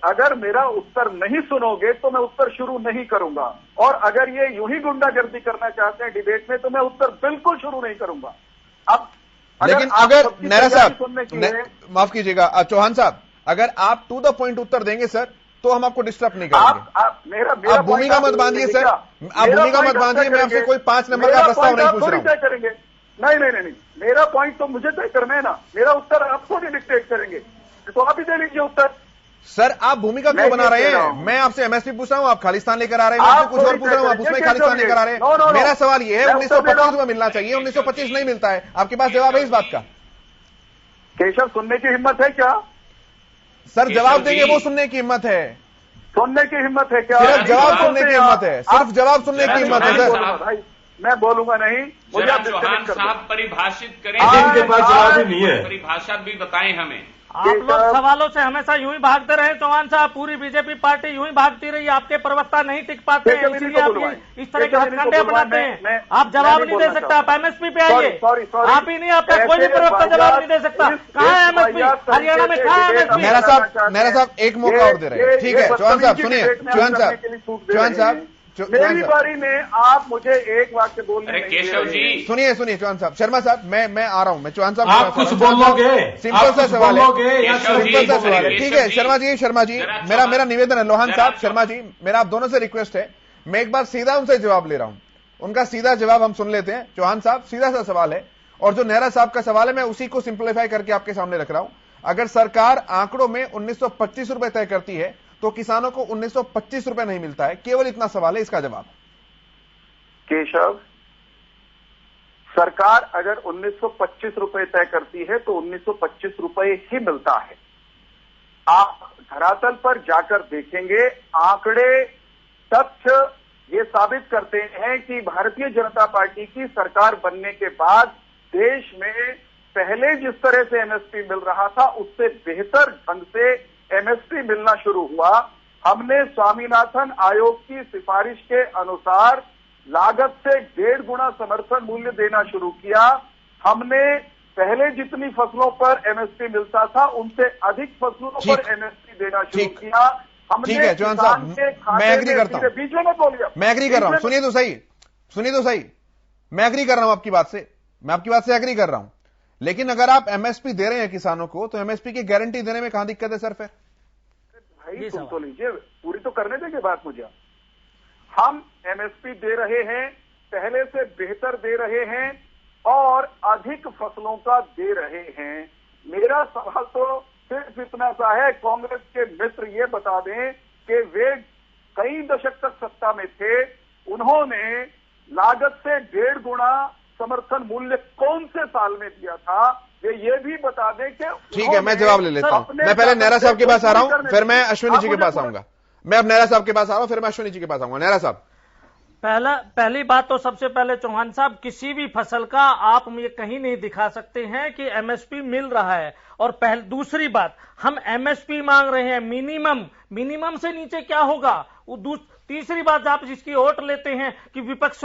अगर मेरा उत्तर नहीं सुनोगे तो मैं उत्तर शुरू नहीं करूंगा, और अगर ये यूं ही गुंडागर्दी करना चाहते हैं डिबेट में तो मैं उत्तर बिल्कुल शुरू नहीं करूंगा। अब लेकिन अगर नेहरा साहब, माफ कीजिएगा चौहान साहब, अगर आप टू द पॉइंट उत्तर देंगे सर तो हम आपको डिस्टर्ब नहीं करेंगे। आप भूमिका मत बांधिए सर, आप भूमिका मत बांधिए। मैं आपसे कोई 5 नंबर का प्रस्ताव नहीं पूछ रहा हूं। नहीं, मेरा पॉइंट तो मुझे तय करना है ना, मेरा उत्तर आपको नहीं डिक्टेट करेंगे, तो आप ही दे लीजिए उत्तर। सर आप भूमिका क्यों बना रहे हैं? मैं आपसे एमएसपी पूछ रहा हूं, आप खालिस्तान लेकर आ रहे हैं। मैं आपसे कुछ और पूछ रहा हूं, आप उसमें खालिस्तान लेकर आ रहे हैं। मेरा सवाल यह है 1925 में मिलना चाहिए, 1925 नहीं मिलता है। आपके पास जवाब है इस बात का? केशव, सुनने की हिम्मत है क्या? सर जवाब देंगे, वो सुनने की हिम्मत है। सुनने की हिम्मत है क्या? सिर्फ जवाब सुनने की हिम्मत है, सिर्फ जवाब सुनने की हिम्मत है सर। भाई मैं बोलूंगा नहीं, मुझे आप चौहान साहब परिभाषित करें, इनके पास जवाब ही नहीं है। परिभाषा भी बताएं हमें। आप लोग सवालों से हमेशा यूं ही भागते रहे चौहान साहब, पूरी बीजेपी पार्टी यूं ही भागती रही, आपके प्रवक्ता नहीं टिक पाते हैं, इसलिए आप इस तरह के हथकंडे अपनाते हैं। आप जवाब नहीं दे सकते, आप एमएसपी पे आइए। आप ही नहीं, आपका कोई भी प्रवक्ता जवाब नहीं दे सकता। कहाँ है एमएसपी? हरियाणा में कहाँ है एमएसपी? नेहरा साहब एक मौका और दे रहे हैं। ठीक है चौहान साहब सुनिए, चौहान साहब मेरी बारी में आप मुझे एक वाक्य बोलने केशव जी सुनिए चौहान साहब। शर्मा साहब मैं आ रहा हूं, मैं चौहान साहब आप कुछ बोलोगे, सिंपल सा सवाल है, सिंपल सा सवाल है। ठीक है शर्मा जी मेरा निवेदन है, लोहान साहब शर्मा जी मेरा आप दोनों से रिक्वेस्ट है, मैं एक बार सीधा उनसे जवाब ले रहा हूं, उनका सीधा जवाब हम सुन लेते हैं। चौहान साहब सीधा सा सवाल है, और जो नेहरा साहब का सवाल है मैं उसी को सिंप्लीफाई करके आपके सामने रख रहा हूं। अगर सरकार आंकड़ों में 1925 रुपए तय करती है तो किसानों को 1925 रुपए नहीं मिलता है, केवल इतना सवाल है, इसका जवाब। केशव, सरकार अगर 1925 रुपए तय करती है तो 1925 रुपए ही मिलता है। आप धरातल पर जाकर देखेंगे, आंकड़े तथ्य ये साबित करते हैं कि भारतीय जनता पार्टी की सरकार बनने के बाद देश में पहले जिस तरह से एमएसपी मिल रहा था उससे बेहतर ढंग से एमएसपी मिलना शुरू हुआ। हमने स्वामीनाथन आयोग की सिफारिश के अनुसार लागत से 1.5 गुना समर्थन मूल्य देना शुरू किया। हमने पहले जितनी फसलों पर एमएसपी मिलता था उनसे अधिक फसलों पर एमएसपी देना शुरू किया। हमने ठीक है चौहान साहब, मैं एग्री करता हूं, बीच में मत बोलिए, मैं एग्री कर रहा हूं। सुनिए तो सही, मैं एग्री कर रहा हूं आपकी बात से, मैं आपकी बात से एग्री कर रहा हूं। लेकिन अगर आप एमएसपी दे रहे हैं किसानों को तो एमएसपी की गारंटी देने में कहां दिक्कत है सर? फिर भाई सुन तो लीजिए, पूरी तो करने देंगे बात मुझे। हम एमएसपी दे रहे हैं, पहले से बेहतर दे रहे हैं और अधिक फसलों का दे रहे हैं। मेरा सवाल तो सिर्फ इतना सा है, कांग्रेस के मित्र ये बता दें कि वे कई दशक तक सत्ता में थे, उन्होंने लागत से 1.5 गुना समर्थन मूल्य कौन से साल में दिया था, ये भी बता दें कि ठीक है मैं जवाब ले लेता हूं। मैं पहले नेहरा साहब के पास आ रहा हूं, फिर मैं अश्विनी जी के पास आऊंगा। मैं अब नेहरा साहब के पास आ रहा हूं, फिर मैं अश्विनी जी के पास आऊंगा। नेहरा साहब, पहली बात तो सबसे पहले चौहान साहब, किसी भी फसल का आप ये कहीं नहीं दिखा सकते हैं कि एमएसपी मिल रहा है। और दूसरी बात, हम एमएसपी मांग रहे हैं मिनिमम से नीचे क्या होगा। तीसरी बात, आप जिसकी वोट लेते हैं कि विपक्ष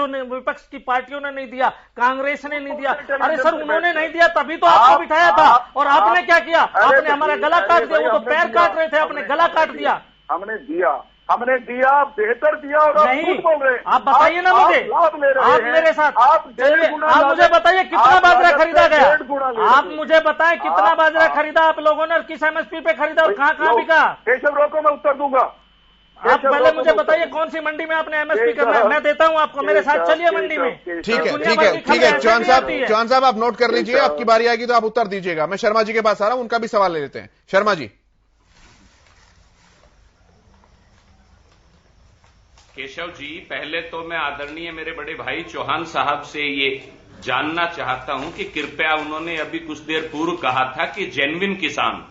की पार्टियों ने नहीं दिया, कांग्रेस ने नहीं दिया। अरे सर उन्होंने नहीं दिया तभी तो आपको बिठाया था, और आपने क्या किया? आपने हमारा गला काट दिया। वो तो पैर काट रहे थे, आपने गला काट दिया। हमने दिया बेहतर दिया, और नहीं बोल रहे हैं। आप बताइए ना मुझे, आप मेरे साथ चलिए, आप मुझे बताइए कितना बाजरा खरीदा गया। आप मुझे बताएं कितना बाजरा खरीदा आप लोगों ने, किस एमएसपी पे खरीदा और कहाँ बिका? केशव रोको, मैं उत्तर दूंगा। आप पहले मुझे बताइए कौन सी मंडी में आपने एमएसपी करना है, मैं देता हूं आपको, मेरे साथ चलिए मंडी में। ठीक है चौहान साहब आप नोट कर लीजिए, आपकी बारी आएगी तो आप उत्तर दीजिएगा। मैं शर्मा जी के पास आ रहा हूं, उनका भी सवाल ले लेते हैं। शर्मा जी। केशव जी, पहले तो मैं आदरणीय मेरे बड़े भाई चौहान साहब से ये जानना चाहता हूं कि कृपया, उन्होंने अभी कुछ देर पूर्व कहा था कि जेन्युइन किसान,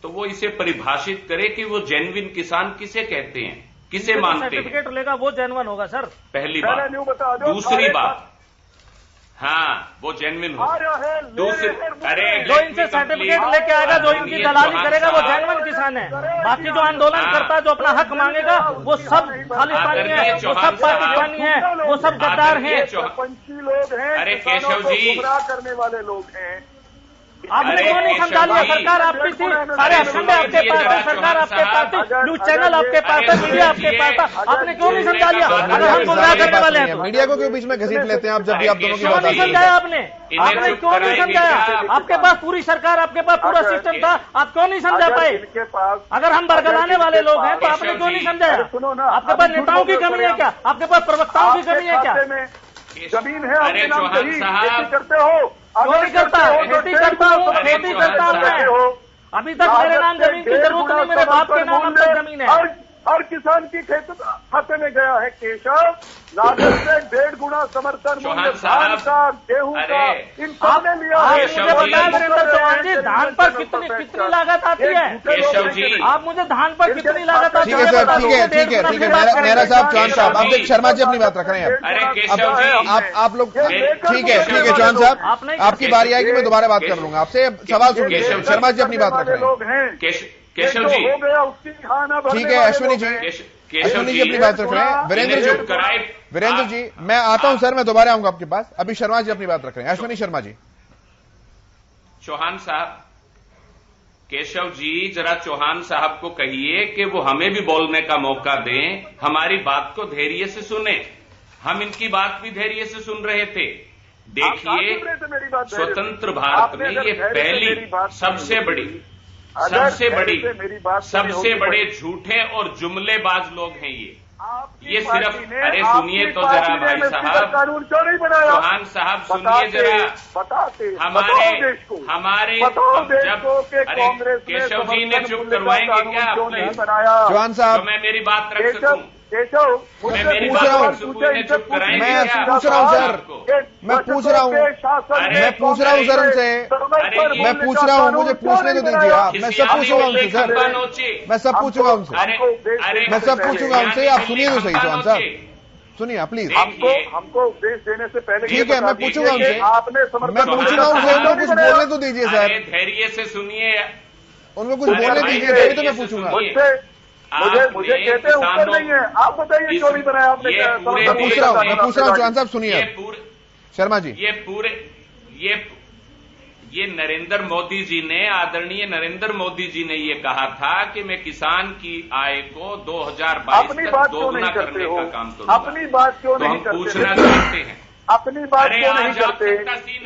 तो वो इसे परिभाषित करे कि वो जेन्युइन किसान किसे कहते हैं, किसे मानते हैं। सर्टिफिकेट लेगा वो जेन्युइन होगा सर, पहली बात। दूसरी बात, हाँ वो जेन्युइन हो। दूसरी, अरे जो इनसे सर्टिफिकेट लेके आएगा, जो इनकी दलाली करेगा वो जेन्युइन किसान है। बाकी जो आंदोलन करता है, जो अपना हक मांगेगा, वो सब खालिस्तानी है, वो सब पाकिस्तानी है, वो सब गद्दार हैं, पंछी लोग हैं। अरे केशव जी, गुमराह करने वाले लोग हैं। आपने क्यों नहीं समझा लिया? सरकार आपकी थी, सारे एजेंडे आपके पास है, सरकार आपके पास थी, न्यूज चैनल आपके पास है, मीडिया आपके पास था, आपने क्यों नहीं समझा लिया? अगर हम गुमराह करने वाले हैं तो मीडिया को क्यों बीच में घसीट लेते हैं आप जब भी आप दोनों की क्यों बात नहीं आती है? समझाया आपने? आपने क्यों नहीं समझाया? आपके पास पूरी सरकार, आपके पास पूरा सिस्टम था, आप क्यों नहीं समझा पाए? इनके पास अगर हम बरगलाने वाले लोग हैं तो आपने क्यों नहीं समझाया? सुनो ना, आपके पास नेताओं की कमी है क्या? आपके पास प्रवक्ताओं की कमी है क्या? जमीन है अरे आपके नाम चौहान कहीं साहब, खेती करते हो? क्यों नहीं करता? खेती करता हूँ, खेती करता हूँ मैं। अभी तक मेरे नाम जमीन की जरूरत नहीं, मेरे बाप के नाम अब तक जमीन है। हर किसान की खेत खाते में गया है केशव। लागत से 1.5 गुना समर्थन मूल्य चौहान धान साहब, का, गेहूं का, इन सब ने लिया आप है। मुझे बताएं वीरेंद्र चौहान जी, धान पर कितनी लागत आती है? केशव जी, आप मुझे धान पर कितनी लागत आती ठीक है? है सर, ठीक है ठीक है ठीक है, मेरा साहब चौहान साहब, आप देख शर्मा जी अपनी बात रख रहे हैं अरे अब केशव जी, आप लोग ठीक है चौहान साहब, आपकी बारी आएगी, मैं दोबारा बात कर लूंगा आपसे। सवाल सुनिए, शर्मा जी अपनी बात रख रहे हैं। लोग हैं केशव जी, हो गया उसकी खाना भरने ठीक है वाले अश्विनी लोग जी, हैं। केशव अश्विनी जी जी अपनी बात रख रहे हैं। वीरेंद्र जी, चुप कराए। वीरेंद्र जी मैं आता हूं सर, मैं दोबारा आऊंगा आपके पास। अभी शर्मा जी अपनी बात रख रहे हैं। अश्विनी शर्मा जी। चौहान साहब, केशव जी जरा चौहान साहब को कहिए कि वो हमें भी बोलने का मौका दें, हमारी बात को धैर्य से सुने। हम इनकी बात भी धैर्य से सुन रहे थे। देखिए, स्वतंत्र भारत में ये पहली सबसे बड़े झूठे और जुमलेबाज लोग हैं ये सिर्फ, अरे सुनिए तो जरा भाई साहब, कानून क्यों नहीं बनाया? चौहान साहब सुनिए जरा, हमारे जब अरे केशव जी ने चुप करवाएंगे क्या प्लीज? चौहान साहब, तो मैं मेरी बात रख सकूं, केशव, मैं मेरी पूछ रहा हूं, बात इन्हें चुप कराएंगे मैं क्या? पूछ रहा हूं सर, मैं पूछ रहा हूं सर उनसे, मैं पूछ रहा हूं, मुझे पूछने तो दीजिए आप, मैं सब पूछूंगा उनसे सर, मैं सब पूछूंगा उनसे, मैं सब पूछूंगा उनसे। आप सुनिए तो सही चौहान साहब, सुनिए आप प्लीज। हमको उपदेश देने से पहले ठीक है, मैं पूछूंगा उनसे, आपने मैं पूछूंगा उनसे, उनको कुछ बोलने तो दीजिए सर, धैर्य से सुनिए, उनको कुछ बोलने दीजिए, तभी तो मैं पूछूंगा। मुझे कहते हैं उत्तर नहीं है। आप बताइए क्यों नहीं बनाया आपने? मैं पूछ रहा हूँ चौहान साहब, सुनिए शर्मा जी। ये नरेंद्र मोदी जी ने, आदरणीय नरेंद्र मोदी जी ने ये कहा था कि मैं किसान की आय को 2022 तक दोगुना करने का काम करूंगा। अपनी बात क्यों नहीं करते? हम पूछना चाहते हैं, अपनी बात क्यों नहीं करते?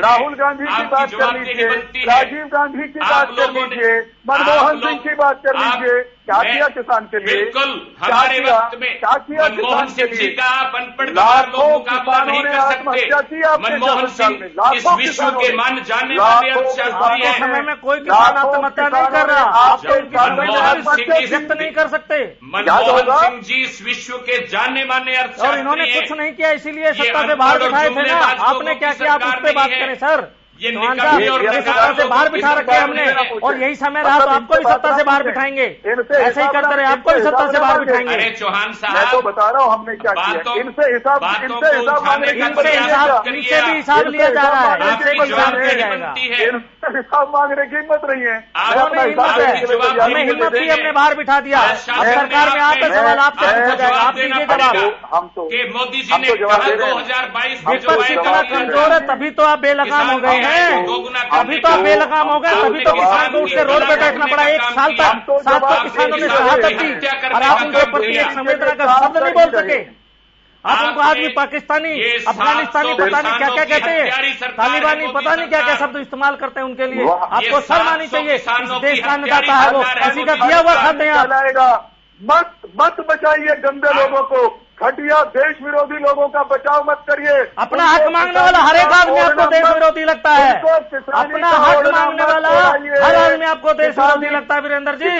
राहुल गांधी की बात कर लीजिए, राजीव गांधी की बात कर लीजिए, मनमोहन सिंह की बात कर लीजिए। क्या किया किसान के लिए? बिल्कुल हमारे वक्त में क्या किया मनमोहन किसान सिंह के जी लिए? का अनपढ़ गंवार लोग मुकाबला नहीं कर आत्महत्या की सकते। आपके मनमोहन सिंह इस विश्व के मान जाने वाले अर्थशास्त्री हैं। समय में कोई किसान आत्महत्या नहीं कर रहा, आप व्यक्त नहीं कर सकते। मनमोहन सिंह जी इस विश्व के जाने माने और अर्थशास्त्री इन्होंने हैं। कुछ नहीं किया, इसीलिए सत्ता से बाहर बिठाए थे ना। आपने क्या किया, आप उस पर बात करें सर। ये चौहान साहब, ये सत्ता से बाहर बिठा रखे हमने, और यही समय रहा तो आपको भी सत्ता से बाहर बिठाएंगे। ऐसे ही करते रहे, आपको भी सत्ता से बाहर बिठाएंगे। अरे चौहान मैं साहब, तो बता रहा हूँ हमने क्या किया। इनसे हिसाब मांगने इनसे भी हिसाब लिया जा रहा है, इनसे भी हिसाब लिया जाएगा। हिसाब मांगने की हिम्मत नहीं है। हमें हिम्मत थी, हमने बाहर बिठा दिया। अब सरकार में आता सवाल आपसे पूछा जाएगा, आप दीजिए जवाब। हम तो कि मोदी जी ने कहा 2022 में जो विपक्ष इतना कमजोर है, तभी तो आप बेलगाम हो गए हैं। अभी तो आप बेलगाम हो गए, तभी तो किसान को उसके रोड पे बैठना पड़ा 1 साल तक। 700 किसानों ने शहादत दी और आप उनके प्रति एक संवेदना का शब्द नहीं बोल सके। आप उनको आदमी पाकिस्तानी, अफगानिस्तानी, पता नहीं क्या क्या कहते हैं, तालिबानी, पता नहीं क्या क्या शब्द इस्तेमाल करते हैं उनके लिए। आपको शर्म आनी चाहिए। इस देश का अन्नदाता है वो, किसी का दिया हुआ खाते हैं आप। मत बचाइए गंदे लोगों को, घटिया देश विरोधी लोगों का बचाव मत करिए। अपना हक मांगने वाला हर एक आदमी आपको देश विरोधी लगता है। अपना हक मांगने वाला हर आदमी आपको देश विरोधी लगता है वीरेंद्र जी।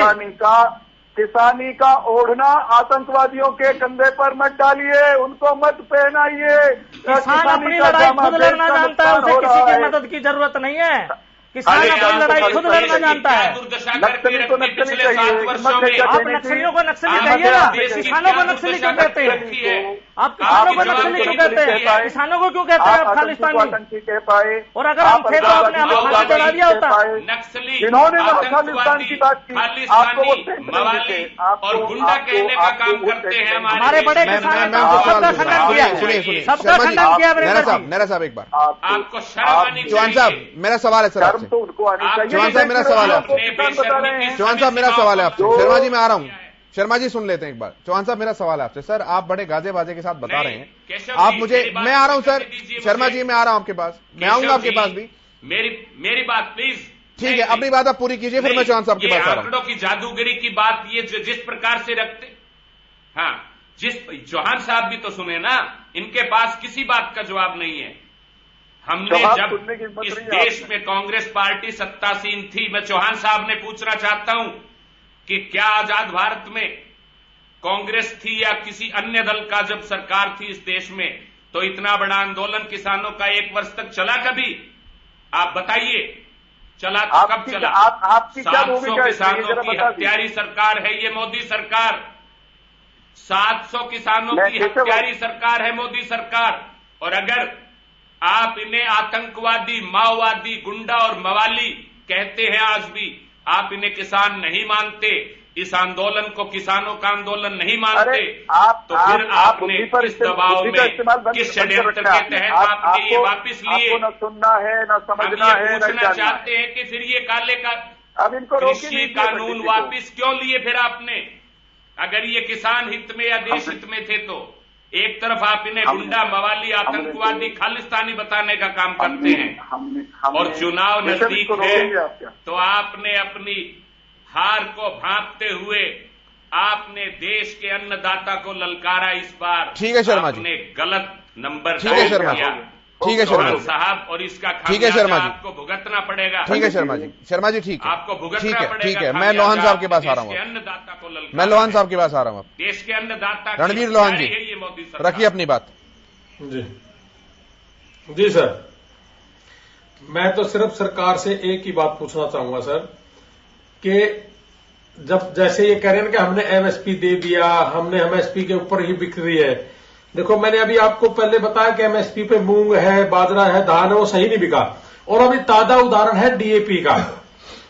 किसानी का ओढ़ना आतंकवादियों के कंधे पर मत डालिए, उनको मत पहनाइए। किसान अपनी लड़ाई खुद लड़ना जानता है, उसे किसी की मदद की जरूरत नहीं है। किसान अपनी लड़ाई खुद लड़ना जानता है। नक्सली को नक्सली कहिए, आप नक्सलियों को नक्सली कहिए ना, किसानों को नक्सली क्यों कहते हैं? आप किसानों को नक्सली क्यों कहते हैं? किसानों को क्यों कहते हैं आप खालिस्तानी कह पाए? और अगर हम थे तो आपने हमें फांसी चढ़ा दिया होता। नक्सली, जिन्होंने खालिस्तान की बात की, आपको मवाली और गुंडा कहने का काम करते हैं हमारे बड़े किसानों ने सबका खंडन किया है, सबका खंडन किया। मेरा साहब एक बार आपको शर्म आनी चाहिए। चौहान साहब मेरा सवाल है सर आपसे। तो उनको आनी चाहिए। चौहान साहब मेरा सवाल है आपसे। चौहान साहब मेरा सवाल है आपसे। शर्मा जी मैं आ रहा हूँ, शर्मा जी सुन लेते हैं एक बार। चौहान साहब मेरा सवाल है आपसे। सर आप बड़े गाजे बाजे के साथ बता रहे हैं, आप मुझे, मैं आ रहा हूं सर, शर्मा जी मैं आ रहा हूं आपके पास, मैं आऊंगा आपके पास भी। मेरी बात प्लीज। ठीक है, अपनी बात आप पूरी कीजिए, फिर मैं चौहान साहब के पास आ रहा हूं। आंकड़ों की जादूगरी की बात ये जिस प्रकार से रखते, हाँ चौहान साहब भी तो सुने ना, इनके पास किसी बात का जवाब नहीं है। हमने जब इस देश में कांग्रेस पार्टी सत्तासीन थी, मैं चौहान साहब ने पूछना चाहता हूं कि क्या आजाद भारत में कांग्रेस थी या किसी अन्य दल का जब सरकार थी इस देश में, तो इतना बड़ा आंदोलन किसानों का 1 वर्ष तक चला कभी? आप बताइए, चला तो कब चला? 700 किसानों की हत्यारी सरकार है ये मोदी सरकार, 700 किसानों की हत्यारी सरकार है मोदी सरकार। और अगर आप इन्हें आतंकवादी, माओवादी, गुंडा और मवाली कहते हैं आज भी, आप इन्हें किसान नहीं मानते, इस आंदोलन को किसानों का आंदोलन नहीं मानते, तो फिर आपने किस दबाव में, किस षड्यंत्र के तहत आपने ये वापस लिए? न सुनना है न समझना है, पूछना चाहते हैं कि फिर ये काले का कृषि कानून वापस क्यों लिए फिर आपने? अगर ये किसान हित में या देश हित में थे तो एक तरफ आप इन्हें गुंडा, मवाली, आतंकवादी, खालिस्तानी बताने का काम करते हैं, और चुनाव नजदीक है तो आपने अपनी हार को भांपते हुए आपने देश के अन्नदाता को ललकारा। इस बार ठीक है शर्मा जी, आपने गलत नंबर ठीक है शर्मा जी, ठीक है शर्मा साहब, और इसका ठीक है शर्मा जी, आपको भुगतना पड़ेगा। ठीक है शर्मा जी, शर्मा जी ठीक है, आपको भुगतना पड़ेगा। ठीक है, मैं लोहान साहब के पास आ रहा हूँ, अन्नदाता को ललकारा, मैं लोहान साहब के पास आ रहा हूँ। देश के अन्नदाता रणवीर लोहान जी रखिए अपनी बात। जी सर, मैं तो सिर्फ सरकार से एक ही बात पूछना चाहूंगा सर, कि जब जैसे ये कह रहे हैं कि हमने एमएसपी दे दिया, हमने एमएसपी के ऊपर ही बिक रही है। देखो मैंने अभी आपको पहले बताया कि एमएसपी पे मूंग है, बाजरा है, धान है, वो सही नहीं बिका। और अभी ताजा उदाहरण है डीएपी का,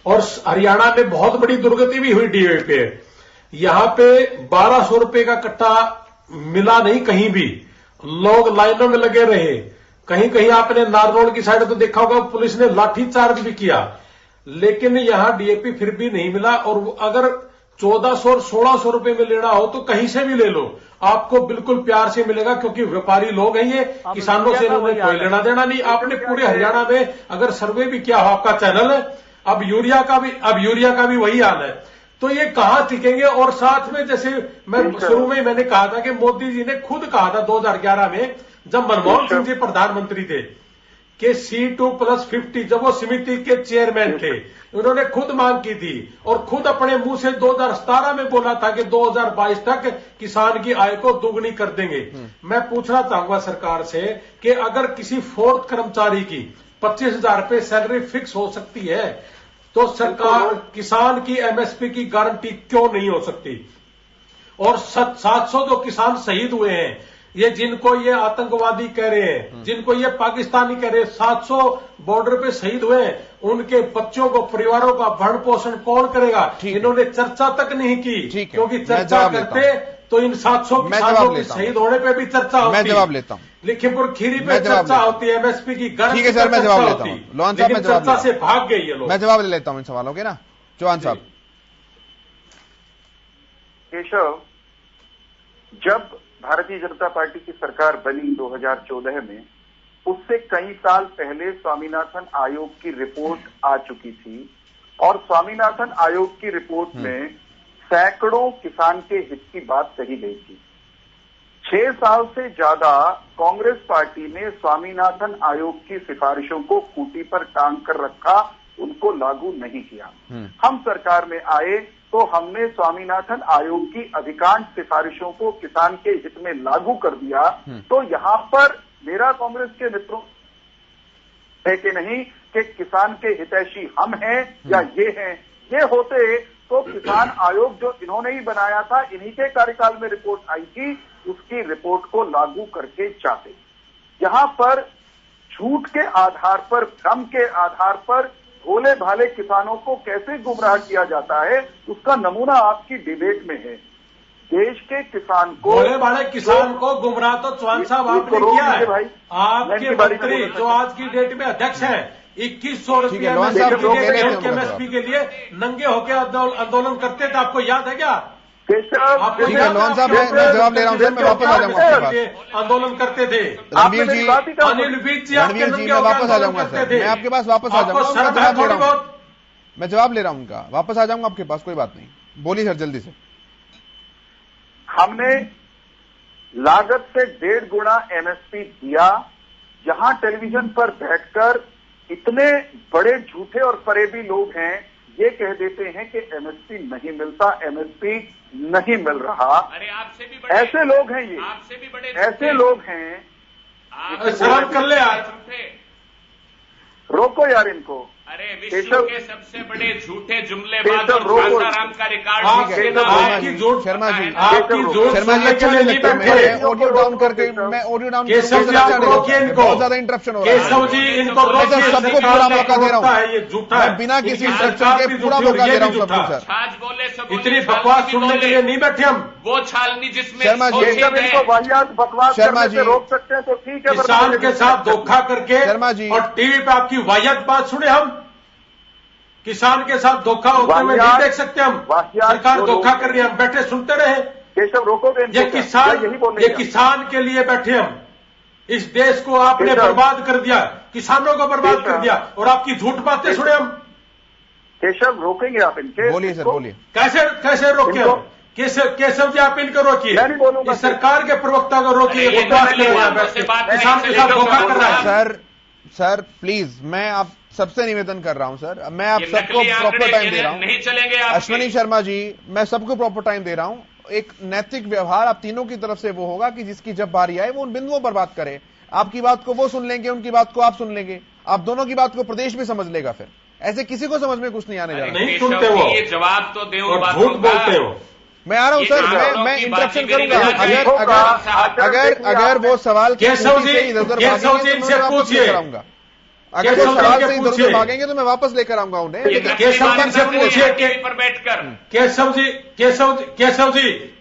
और हरियाणा में बहुत बड़ी दुर्गति भी हुई डीएपी पे। यहां पे 1200 रुपए का कट्टा मिला नहीं कहीं भी, लोग लाइनों में लगे रहे। कहीं कहीं आपने नारनौल की साइड तो देखा होगा, पुलिस ने लाठीचार्ज भी किया, लेकिन यहां डीएपी फिर भी नहीं मिला। और अगर 1400 और 1600 रुपए में लेना हो तो कहीं से भी ले लो, आपको बिल्कुल प्यार से मिलेगा, क्योंकि व्यापारी लोग हैं ये, किसानों से इन्होंने कोई लेना देना नहीं। आपने पूरे हरियाणा में अगर सर्वे भी किया हो, आपका चैनल है, अब यूरिया का भी वही हाल है, तो ये कहां टिकेंगे? और साथ में जैसे मैं शुरू में मैंने कहा था कि मोदी जी ने खुद कहा था 2011 में, जब मनमोहन सिंह जी प्रधानमंत्री थे, कि C2+50, जब वो समिति के चेयरमैन थे, उन्होंने खुद मांग की थी और खुद अपने मुंह से 2017 में बोला था कि 2022 तक किसान की आय को दोगुनी कर देंगे। मैं पूछना चाहूंगा सरकार से कि अगर किसी फोर्थ कर्मचारी की 25,000 रुपए सैलरी फिक्स हो सकती है, तो सरकार किसान की एमएसपी की गारंटी क्यों नहीं हो सकती? और 700 जो किसान शहीद हुए हैं, ये जिनको ये आतंकवादी कह रहे हैं, जिनको ये पाकिस्तानी कह रहे हैं, 700 बॉर्डर पे शहीद हुए हैं, उनके बच्चों को, परिवारों का भरण पोषण कौन करेगा? इन्होंने चर्चा तक नहीं की, क्योंकि चर्चा करते तो इन 700 किसानों के शहीद होने पे भी चर्चा होती। मैं जवाब लेता हूँ। लखीमपुर खीरी पे चर्चा होती है, एमएसपी की गारंटी। ठीक है सर, मैं जवाब लेता हूँ। लोहान साहब, मैं चर्चा से भाग गई है लोग। मैं जवाब ले लेता हूँ इन सवालों के ना। चौहान साहब। केशव, जब भारतीय जनता पार्टी की सरकार बनी 2014 में, उससे कई साल पहले स्वामीनाथन आयोग की रिपोर्ट आ चुकी थी, और स्वामीनाथन आयोग की रिपोर्ट में सैकड़ों किसान के हित की बात कही गई थी। 6 साल से ज्यादा कांग्रेस पार्टी ने स्वामीनाथन आयोग की सिफारिशों को खूंटी पर टांग कर रखा, उनको लागू नहीं किया। हम सरकार में आए तो हमने स्वामीनाथन आयोग की अधिकांश सिफारिशों को किसान के हित में लागू कर दिया। तो यहां पर मेरा कांग्रेस के मित्रों है कि नहीं कि किसान के हितैषी हम हैं या ये हैं, ये होते तो किसान आयोग जो इन्होंने ही बनाया था, इन्हीं के कार्यकाल में रिपोर्ट आई थी, उसकी रिपोर्ट को लागू करके जाते। यहां पर झूठ के आधार पर, भ्रम के आधार पर भोले भाले किसानों को कैसे गुमराह किया जाता है, उसका नमूना आपकी डिबेट में है। देश के किसान को, भोले भाले किसान को गुमराह तो चौहान साहब आपने किया है। भाई आपके मंत्री जो आज की डेट में अध्यक्ष है, 2100 रुपये एमएसपी के लिए नंगे होकर आंदोलन करते थे, आपको याद है क्या? ठीक है लोहान साहब, मैं जवाब ले रहा हूं सर, मैं वापस आ जाऊंगा आपके पास। आंदोलन करते थे रणवीर जी, अनिल विज जी, मैं वापस आ जाऊंगा सर, मैं आपके पास वापस आ जाऊंगा, मैं जवाब ले रहा हूं उनका, वापस आ जाऊंगा आपके पास, कोई बात नहीं। बोलिए सर जल्दी से। हमने लागत से 1.5 गुना एमएसपी दिया। जहां टेलीविजन पर बैठकर इतने बड़े झूठे और फरेबी लोग हैं, ये कह देते हैं कि एमएसपी नहीं मिलता, एमएसपी नहीं मिल रहा। अरे आपसे भी बड़े, ऐसे लोग हैं ये, आपसे भी बड़े ऐसे लोग हैं। सवाल कर ले आज, रोको यार इनको। अरे विश्व के सबसे बड़े झूठे जुमलेबाज और शांताराम का रिकॉर्ड आपकी झूठ, शर्मा जी, आपकी झूठ शर्मा जी, अच्छा नहीं लगता, मैं ऑडियो डाउन करके, मैं ऑडियो डाउन बहुत ज्यादा इंटरप्शन हो रहा है। केशव जी इनको सबको पूरा मौका दे रहा हूँ, ये झूठा है, बिना किसी इंटरप्शन के पूरा मौका दे रहा हूँ सबको सर। छाछ बोले सब इतनी बकवास सुनने के लिए नहीं बैठे हम। वो छालनी जिसमें शर्मा जी, इनको वाहियात बकवास करने से रोक सकते हैं तो ठीक है। किसान के साथ धोखा करके शर्मा जी, और टीवी पे आपकी वाहियात बात सुने हम। किसान के साथ धोखा होते हुए नहीं देख सकते हम, सरकार धोखा कर रही है, हम बैठे सुनते रहे। केशव रोको, ये किसान के लिए बैठे हम। इस देश को आपने बर्बाद कर दिया, किसानों को बर्बाद कर दिया, और आपकी झूठ बातें सुने हम। केशव रोकेंगे आप इनके? बोलिए सर, बोलिए। कैसे रोके हम? केशव जी आप इनको रोकिए, मैं नहीं बोलूंगा। इस सरकार के प्रवक्ता को रोकिए, किसान के साथ धोखा कर रहा है। सर प्लीज, मैं आप सबसे निवेदन कर रहा हूं सर, मैं आप सबको प्रॉपर टाइम दे रहा हूं। नहीं चलेंगे अश्विनी शर्मा जी, मैं सबको प्रॉपर टाइम दे रहा हूं। एक नैतिक व्यवहार आप तीनों की तरफ से वो होगा कि जिसकी जब बारी आए वो उन बिंदुओं पर बात करे। आपकी बात को वो सुन लेंगे, उनकी बात को आप सुन लेंगे, आप दोनों की बात को प्रदेश भी समझ लेगा। फिर ऐसे किसी को समझ में कुछ नहीं आने जा रहा। नहीं सुनते वो, ये जवाब तो दे, झूठ बोलते हो। मैं आ रहा हूं सर, मैं इंटरप्शन करूंगा। अगर वो सवाल केशव जी इनसे पूछिए, अगर वो सवाल से इधर उधर भागेंगे तो मैं वापस लेकर आऊंगा उन्हें। केशव जी से पूछिए पर बैठकर, केशव जी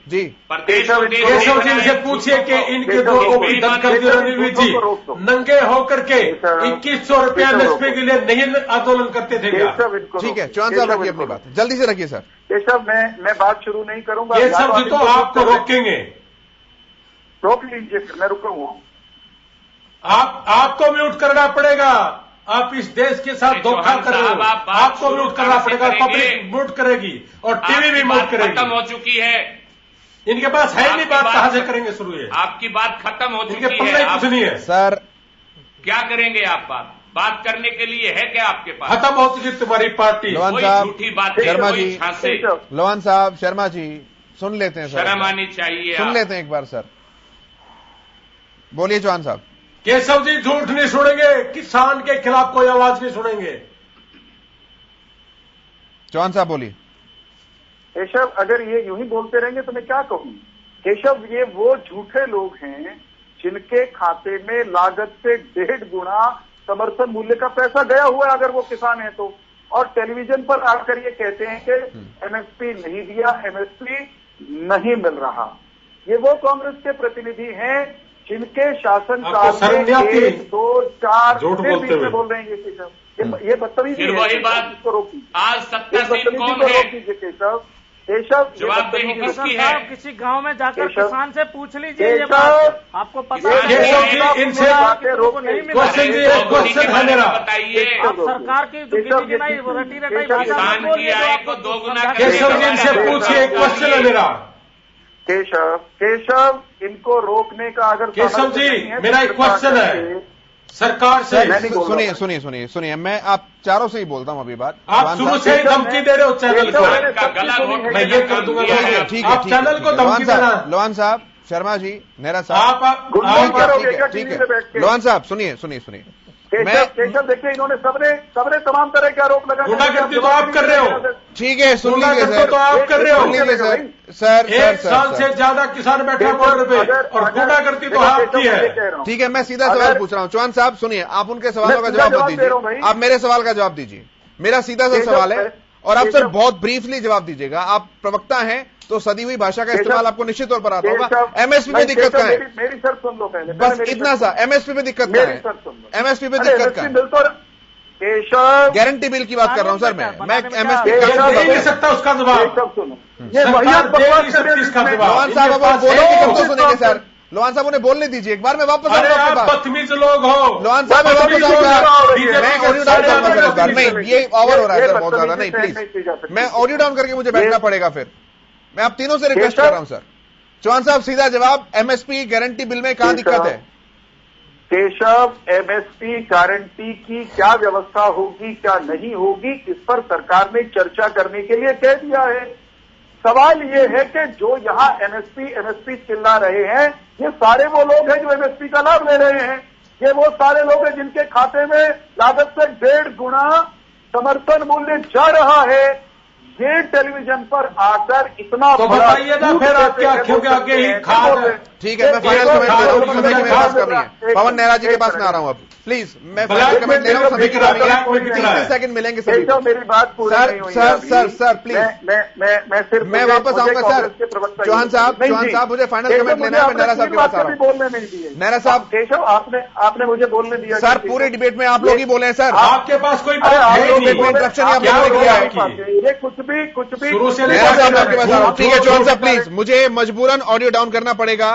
जी, केशव जी से पूछिए कि इनके दो ओपी धनकर जी, रणवीर जी नंगे होकर के 2100 रुपये एमएसपी के लिए नहीं आंदोलन करते थे क्या? ठीक है, चौहान साहब रखिए अपनी बात, जल्दी से रखिए सर। केशव, मैं बात शुरू नहीं करूंगा। केशव जी तो आपको रोकेंगे, रोक लीजिए, मैं रुकूंगा। आपको म्यूट करना पड़ेगा। आप इस देश के साथ धोखा कर रहे हो, आपको म्यूट करना पड़ेगा। पब्लिक म्यूट करेगी और टीवी भी म्यूट करेगी। खत्म हो चुकी है, इनके पास है ही नहीं, बात कहां से करेंगे शुरू? है आपकी बात खत्म हो चुकी है, कुछ नहीं है सर। क्या करेंगे आप? बात करने के लिए है क्या आपके पास? खत्म हो चुकी तुम्हारी पार्टी। लोहान साहब, झूठी बात, शर्मा जी, लोहान साहब, शर्मा जी सुन लेते हैं सर, शर्म आनी चाहिए, सुन लेते हैं एक बार सर। बोलिए चौहान साहब। केशव जी झूठ नहीं सुनेंगे, किसान के खिलाफ कोई आवाज नहीं सुनेंगे। चौहान साहब बोलिए। केशव, अगर ये यूं ही बोलते रहेंगे तो मैं क्या कहूं? केशव, ये वो झूठे लोग हैं जिनके खाते में लागत से 1.5 गुना समर्थन मूल्य का पैसा गया हुआ है, अगर वो किसान है तो। और टेलीविजन पर आकर ये कहते हैं कि एमएसपी नहीं दिया, एमएसपी नहीं मिल रहा। ये वो कांग्रेस के प्रतिनिधि हैं जिनके शासनकाल में 1, 2, 4 बीच में बोल रहे हैं केशव। ये बदतमीजी है। वही बात, आज सत्तासीन कौन है? केशव, जवाबदेही किसकी है? किसी गांव में जाकर किसान से पूछ लीजिए, ये आपको पता है। इनसे क्वेश्चन है मेरा, बताइए। सरकार की रटी रटाई किसान की आय को 2 गुना, केशव जी इनसे पूछिए, क्वेश्चन है मेरा। केशव, इनको रोकने का अगर केशव जी मेरा एक क्वेश्चन है सरकार से। सुनिए, मैं आप चारों से ही बोलता हूं अभी बात। आप शुरू से ही धमकी दे रहे हो चैनल को, मैं ये कर दूंगा। ठीक है, चैनल को धमकी देना। लोहान साहब, शर्मा जी, नेहरा साहब, आप ठीक है। लोहान साहब सुनिए, केशव देखिए, इन्होंने सबने तमाम तरह के आरोप लगा। गुंडागर्दी तो आप कर रहे हो। ठीक है, सुन लीजिए सर, तो आप कर रहे हो। सुन लीजिए सर, एक साल से ज्यादा किसान बैठे बॉर्डर पे और गुंडागर्दी तो आपकी है। ठीक है, मैं सीधा सवाल पूछ रहा हूं। चौहान साहब सुनिए, आप उनके सवालों का जवाब मत दीजिए, आप मेरे सवाल का जवाब दीजिए। मेरा सीधा सा सवाल है, और आप सर बहुत ब्रीफली जवाब दीजिएगा। आप प्रवक्ता हैं तो सदी हुई भाषा का इस्तेमाल आपको निश्चित तौर पर आता होगा। एमएसपी में दिक्कत क्या है? मेरी शर्त सुन लो पहले, बस इतना सा। एमएसपी में दिक्कत क्या है? एमएसपी में दिक्कत क्या है? केशव, गारंटी बिल की बात कर रहा हूं सर, मैं एमएसपी दे नहीं सकता उसका जवाब। सुनो, ये वहीयत बकवास कर रही है। लोहान साहब अब बोलेंगे कब तो सुनेंगे सर। लोहान साहब उन्हें बोलने दीजिए, एक बार मैं वापस अरे आप बदतमीज लोग हो। लोहान साहब मैं वापस आऊंगा, मैं ऑडियो डाउन करूंगा सर एक बार। नहीं, ये ओवर हो रहा है सर बहुत ज्यादा। नहीं प्लीज, मैं ऑडियो डाउन करके मुझे बैठना पड़ेगा फिर। मैं आप तीनों से रिक्वेस्ट कर रहा हूं सर। चौहान साहब सीधा जवाब, एमएसपी गारंटी बिल में कहां दिक्कत है? केशव, एमएसपी गारंटी की क्या व्यवस्था होगी, क्या नहीं होगी, इस पर सरकार ने चर्चा करने के लिए कह दिया है। सवाल ये है कि जो यहां एमएसपी चिल्ला रहे हैं, ये सारे वो लोग हैं जो एमएसपी का लाभ ले रहे हैं। ये वो सारे लोग हैं जिनके खाते में लागत से 1.5 गुना समर्थन मूल्य जा रहा है। ये टेलीविजन पर आकर इतना तो बताइए ना फिर आपके आंखों के आगे ही खाद है। ठीक है, मैं फाइनल कमेंट ले रहा हूं, समय की मेरे पास कमी है। पवन नेहरा जी के पास में आ रहा हूं अब, प्लीज मैं फाइनल कमेंट ले रहा हूं। समय की कमी है, 30 सेकंड मिलेंगे सभी को। मेरी बात पूरी नहीं हुई है। सर प्लीज, मैं वापस आऊंगा सर। चौहान साहब मुझे फाइनल कमेंट लेना है। मैं नेहरा साहब के पास आ रहा हूं। बोलने नहीं दिए नेहरा साहब। केशव, आपने मुझे बोलने दिया सर। पूरी डिबेट में आप लोग ही बोले हैं सर। आपके पास कोई इंटरप्शन आप लोगों ने किया है। ये कुछ भी नेहरा साहब आपके पास आ रहा हूं। ठीक है चौहान साहब प्लीज, मुझे मजबूरन ऑडियो डाउन करना पड़ेगा।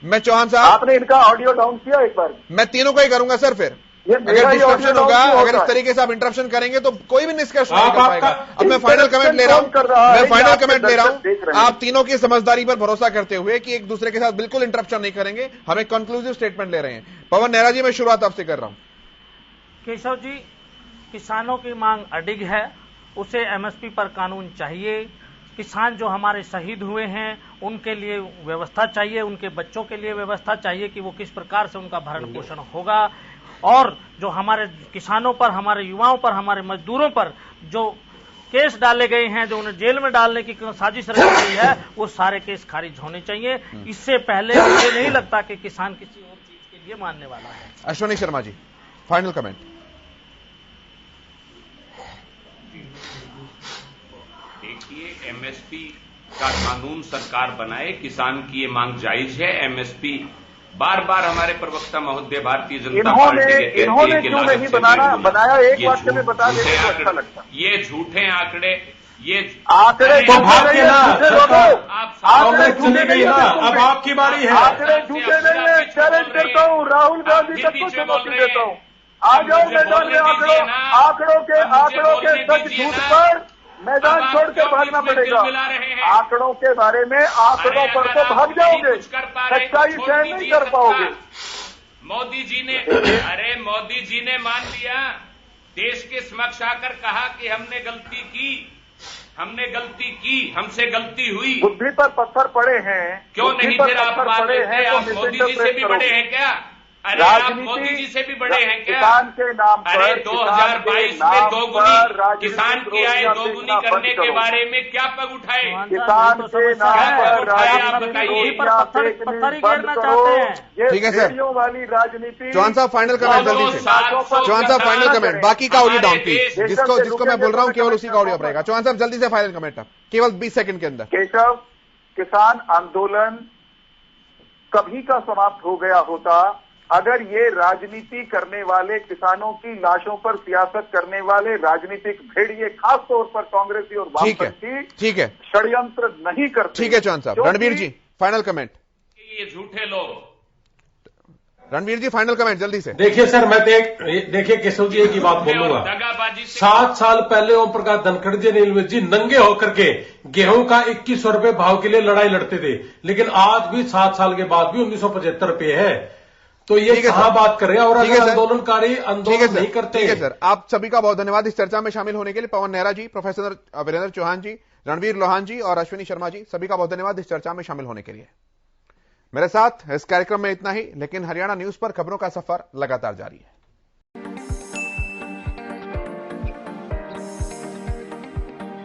मैं चौहान साहब, आपने इनका ऑडियो डाउन किया एक बार? मैं तीनों का ही करूंगा सर। फिर अगर डिस्ट्रप्शन होगा, अगर इस तरीके से आप इंटरप्शन करेंगे तो कोई भी निष्कर्ष नहीं कर पाएगा। अब मैं फाइनल कमेंट ले रहा हूं। आप तीनों की समझदारी पर भरोसा करते हुए कि एक दूसरे के साथ बिल्कुल इंटरप्शन नहीं करेंगे, हम एक कंक्लूसिव स्टेटमेंट ले रहे हैं। पवन नेहरा जी, मैं शुरुआत आपसे कर रहा हूं। केशव जी, किसानों की मांग अडिग है, उसे एमएसपी पर कानून चाहिए। किसान जो हमारे शहीद हुए हैं उनके लिए व्यवस्था चाहिए, उनके बच्चों के लिए व्यवस्था चाहिए कि वो किस प्रकार से उनका भरण पोषण होगा। और जो हमारे किसानों पर, हमारे युवाओं पर, हमारे मजदूरों पर जो केस डाले गए हैं, जो उन्हें जेल में डालने की साजिश रची गई है, वो सारे केस खारिज होने चाहिए। इससे पहले मुझे नहीं लगता कि किसान किसी और चीज के लिए मानने वाला है। Ashwini Sharma ji, final comment. देखिए, एमएसपी का कानून सरकार बनाए, किसान की ये मांग जायज है। एमएसपी बार बार हमारे प्रवक्ता महोदय भारतीय जनता पार्टी के कहते हैं कि लागत से बनाया। एक बात से बता दें तो अच्छा लगता। ये झूठे आंकड़े, ये आंकड़े तो भाग्य ना, आंकड़े चली गई ना, अब आपकी बारी है। आंकड़े झूठे नहीं है। चैलेंज करता हूँ, राहुल गांधी तक को चुनौती देता हूँ। आ जाओ मैदान में, आंकड़ों के सच झूठ पर मैदान छोड़कर भागना पड़ेगा। आंकड़ों के बारे में, आंकड़ों पर तो भाग जाओगे, सच्चाई सहन नहीं कर पाओगे। मोदी जी ने मान लिया, देश के समक्ष आकर कहा कि हमने गलती की, हमसे गलती हुई। बुद्धि पर पत्थर पड़े हैं, क्यों नहीं फिर आप बात करते हैं? आप मोदी जी से भी बड़े हैं क्या? अरे आप मोदी जी से भी बड़े हैं क्या? किसान के नाम पर, अरे 2022 में दोगुनी किसान की आय दोगुनी करने के बारे में क्या पग उठाए? किसान के नाम पर आप बताइए। पत्थर ही घेरना चाहते हैं। ठीक है सर, वाली राजनीति। चौहान साहब फाइनल कमेंट जल्दी से। चौहान साहब फाइनल कमेंट, बाकी का ऑडियो डाउन प्लीज। जिसको मैं बोल रहा हूं केवल उसी का ऑडियो रहेगा। चौहान साहब जल्दी से फाइनल कमेंट आप, केवल 20 सेकंड के अंदर। केशव, किसान आंदोलन कभी का समाप्त हो गया होता अगर ये राजनीति करने वाले, किसानों की लाशों पर सियासत करने वाले राजनीतिक भेड़िए, खास तौर पर कांग्रेसी और वामपंथी, ठीक है, षड्यंत्र नहीं करते। ठीक है चौहान साहब। रणवीर जी फाइनल कमेंट। ये झूठे लोग। रणवीर जी फाइनल कमेंट जल्दी से। देखिए सर, मैं देखिए केशव जी एक ही बात बोलूंगा। 7 साल पहले ओम प्रकाश धनखड़ जी, नीलम जी नंगे होकर के गेहूं का 2100 रुपए भाव के लिए लड़ाई लड़ते थे, लेकिन आज भी 7 साल के बाद भी 1975 रुपए है। तो ये कहां बात कर रहे हैं? और अगर आंदोलनकारी आंदोलन नहीं करते। ठीक है सर, आप सभी का बहुत धन्यवाद इस चर्चा में शामिल होने के लिए। पवन नेहरा जी, प्रोफेसर वीरेंद्र चौहान जी, रणवीर लोहान जी और अश्विनी शर्मा जी, सभी का बहुत धन्यवाद इस चर्चा में शामिल होने के लिए। मेरे साथ इस कार्यक्रम में इतना ही, लेकिन हरियाणा न्यूज पर खबरों का सफर लगातार जारी है।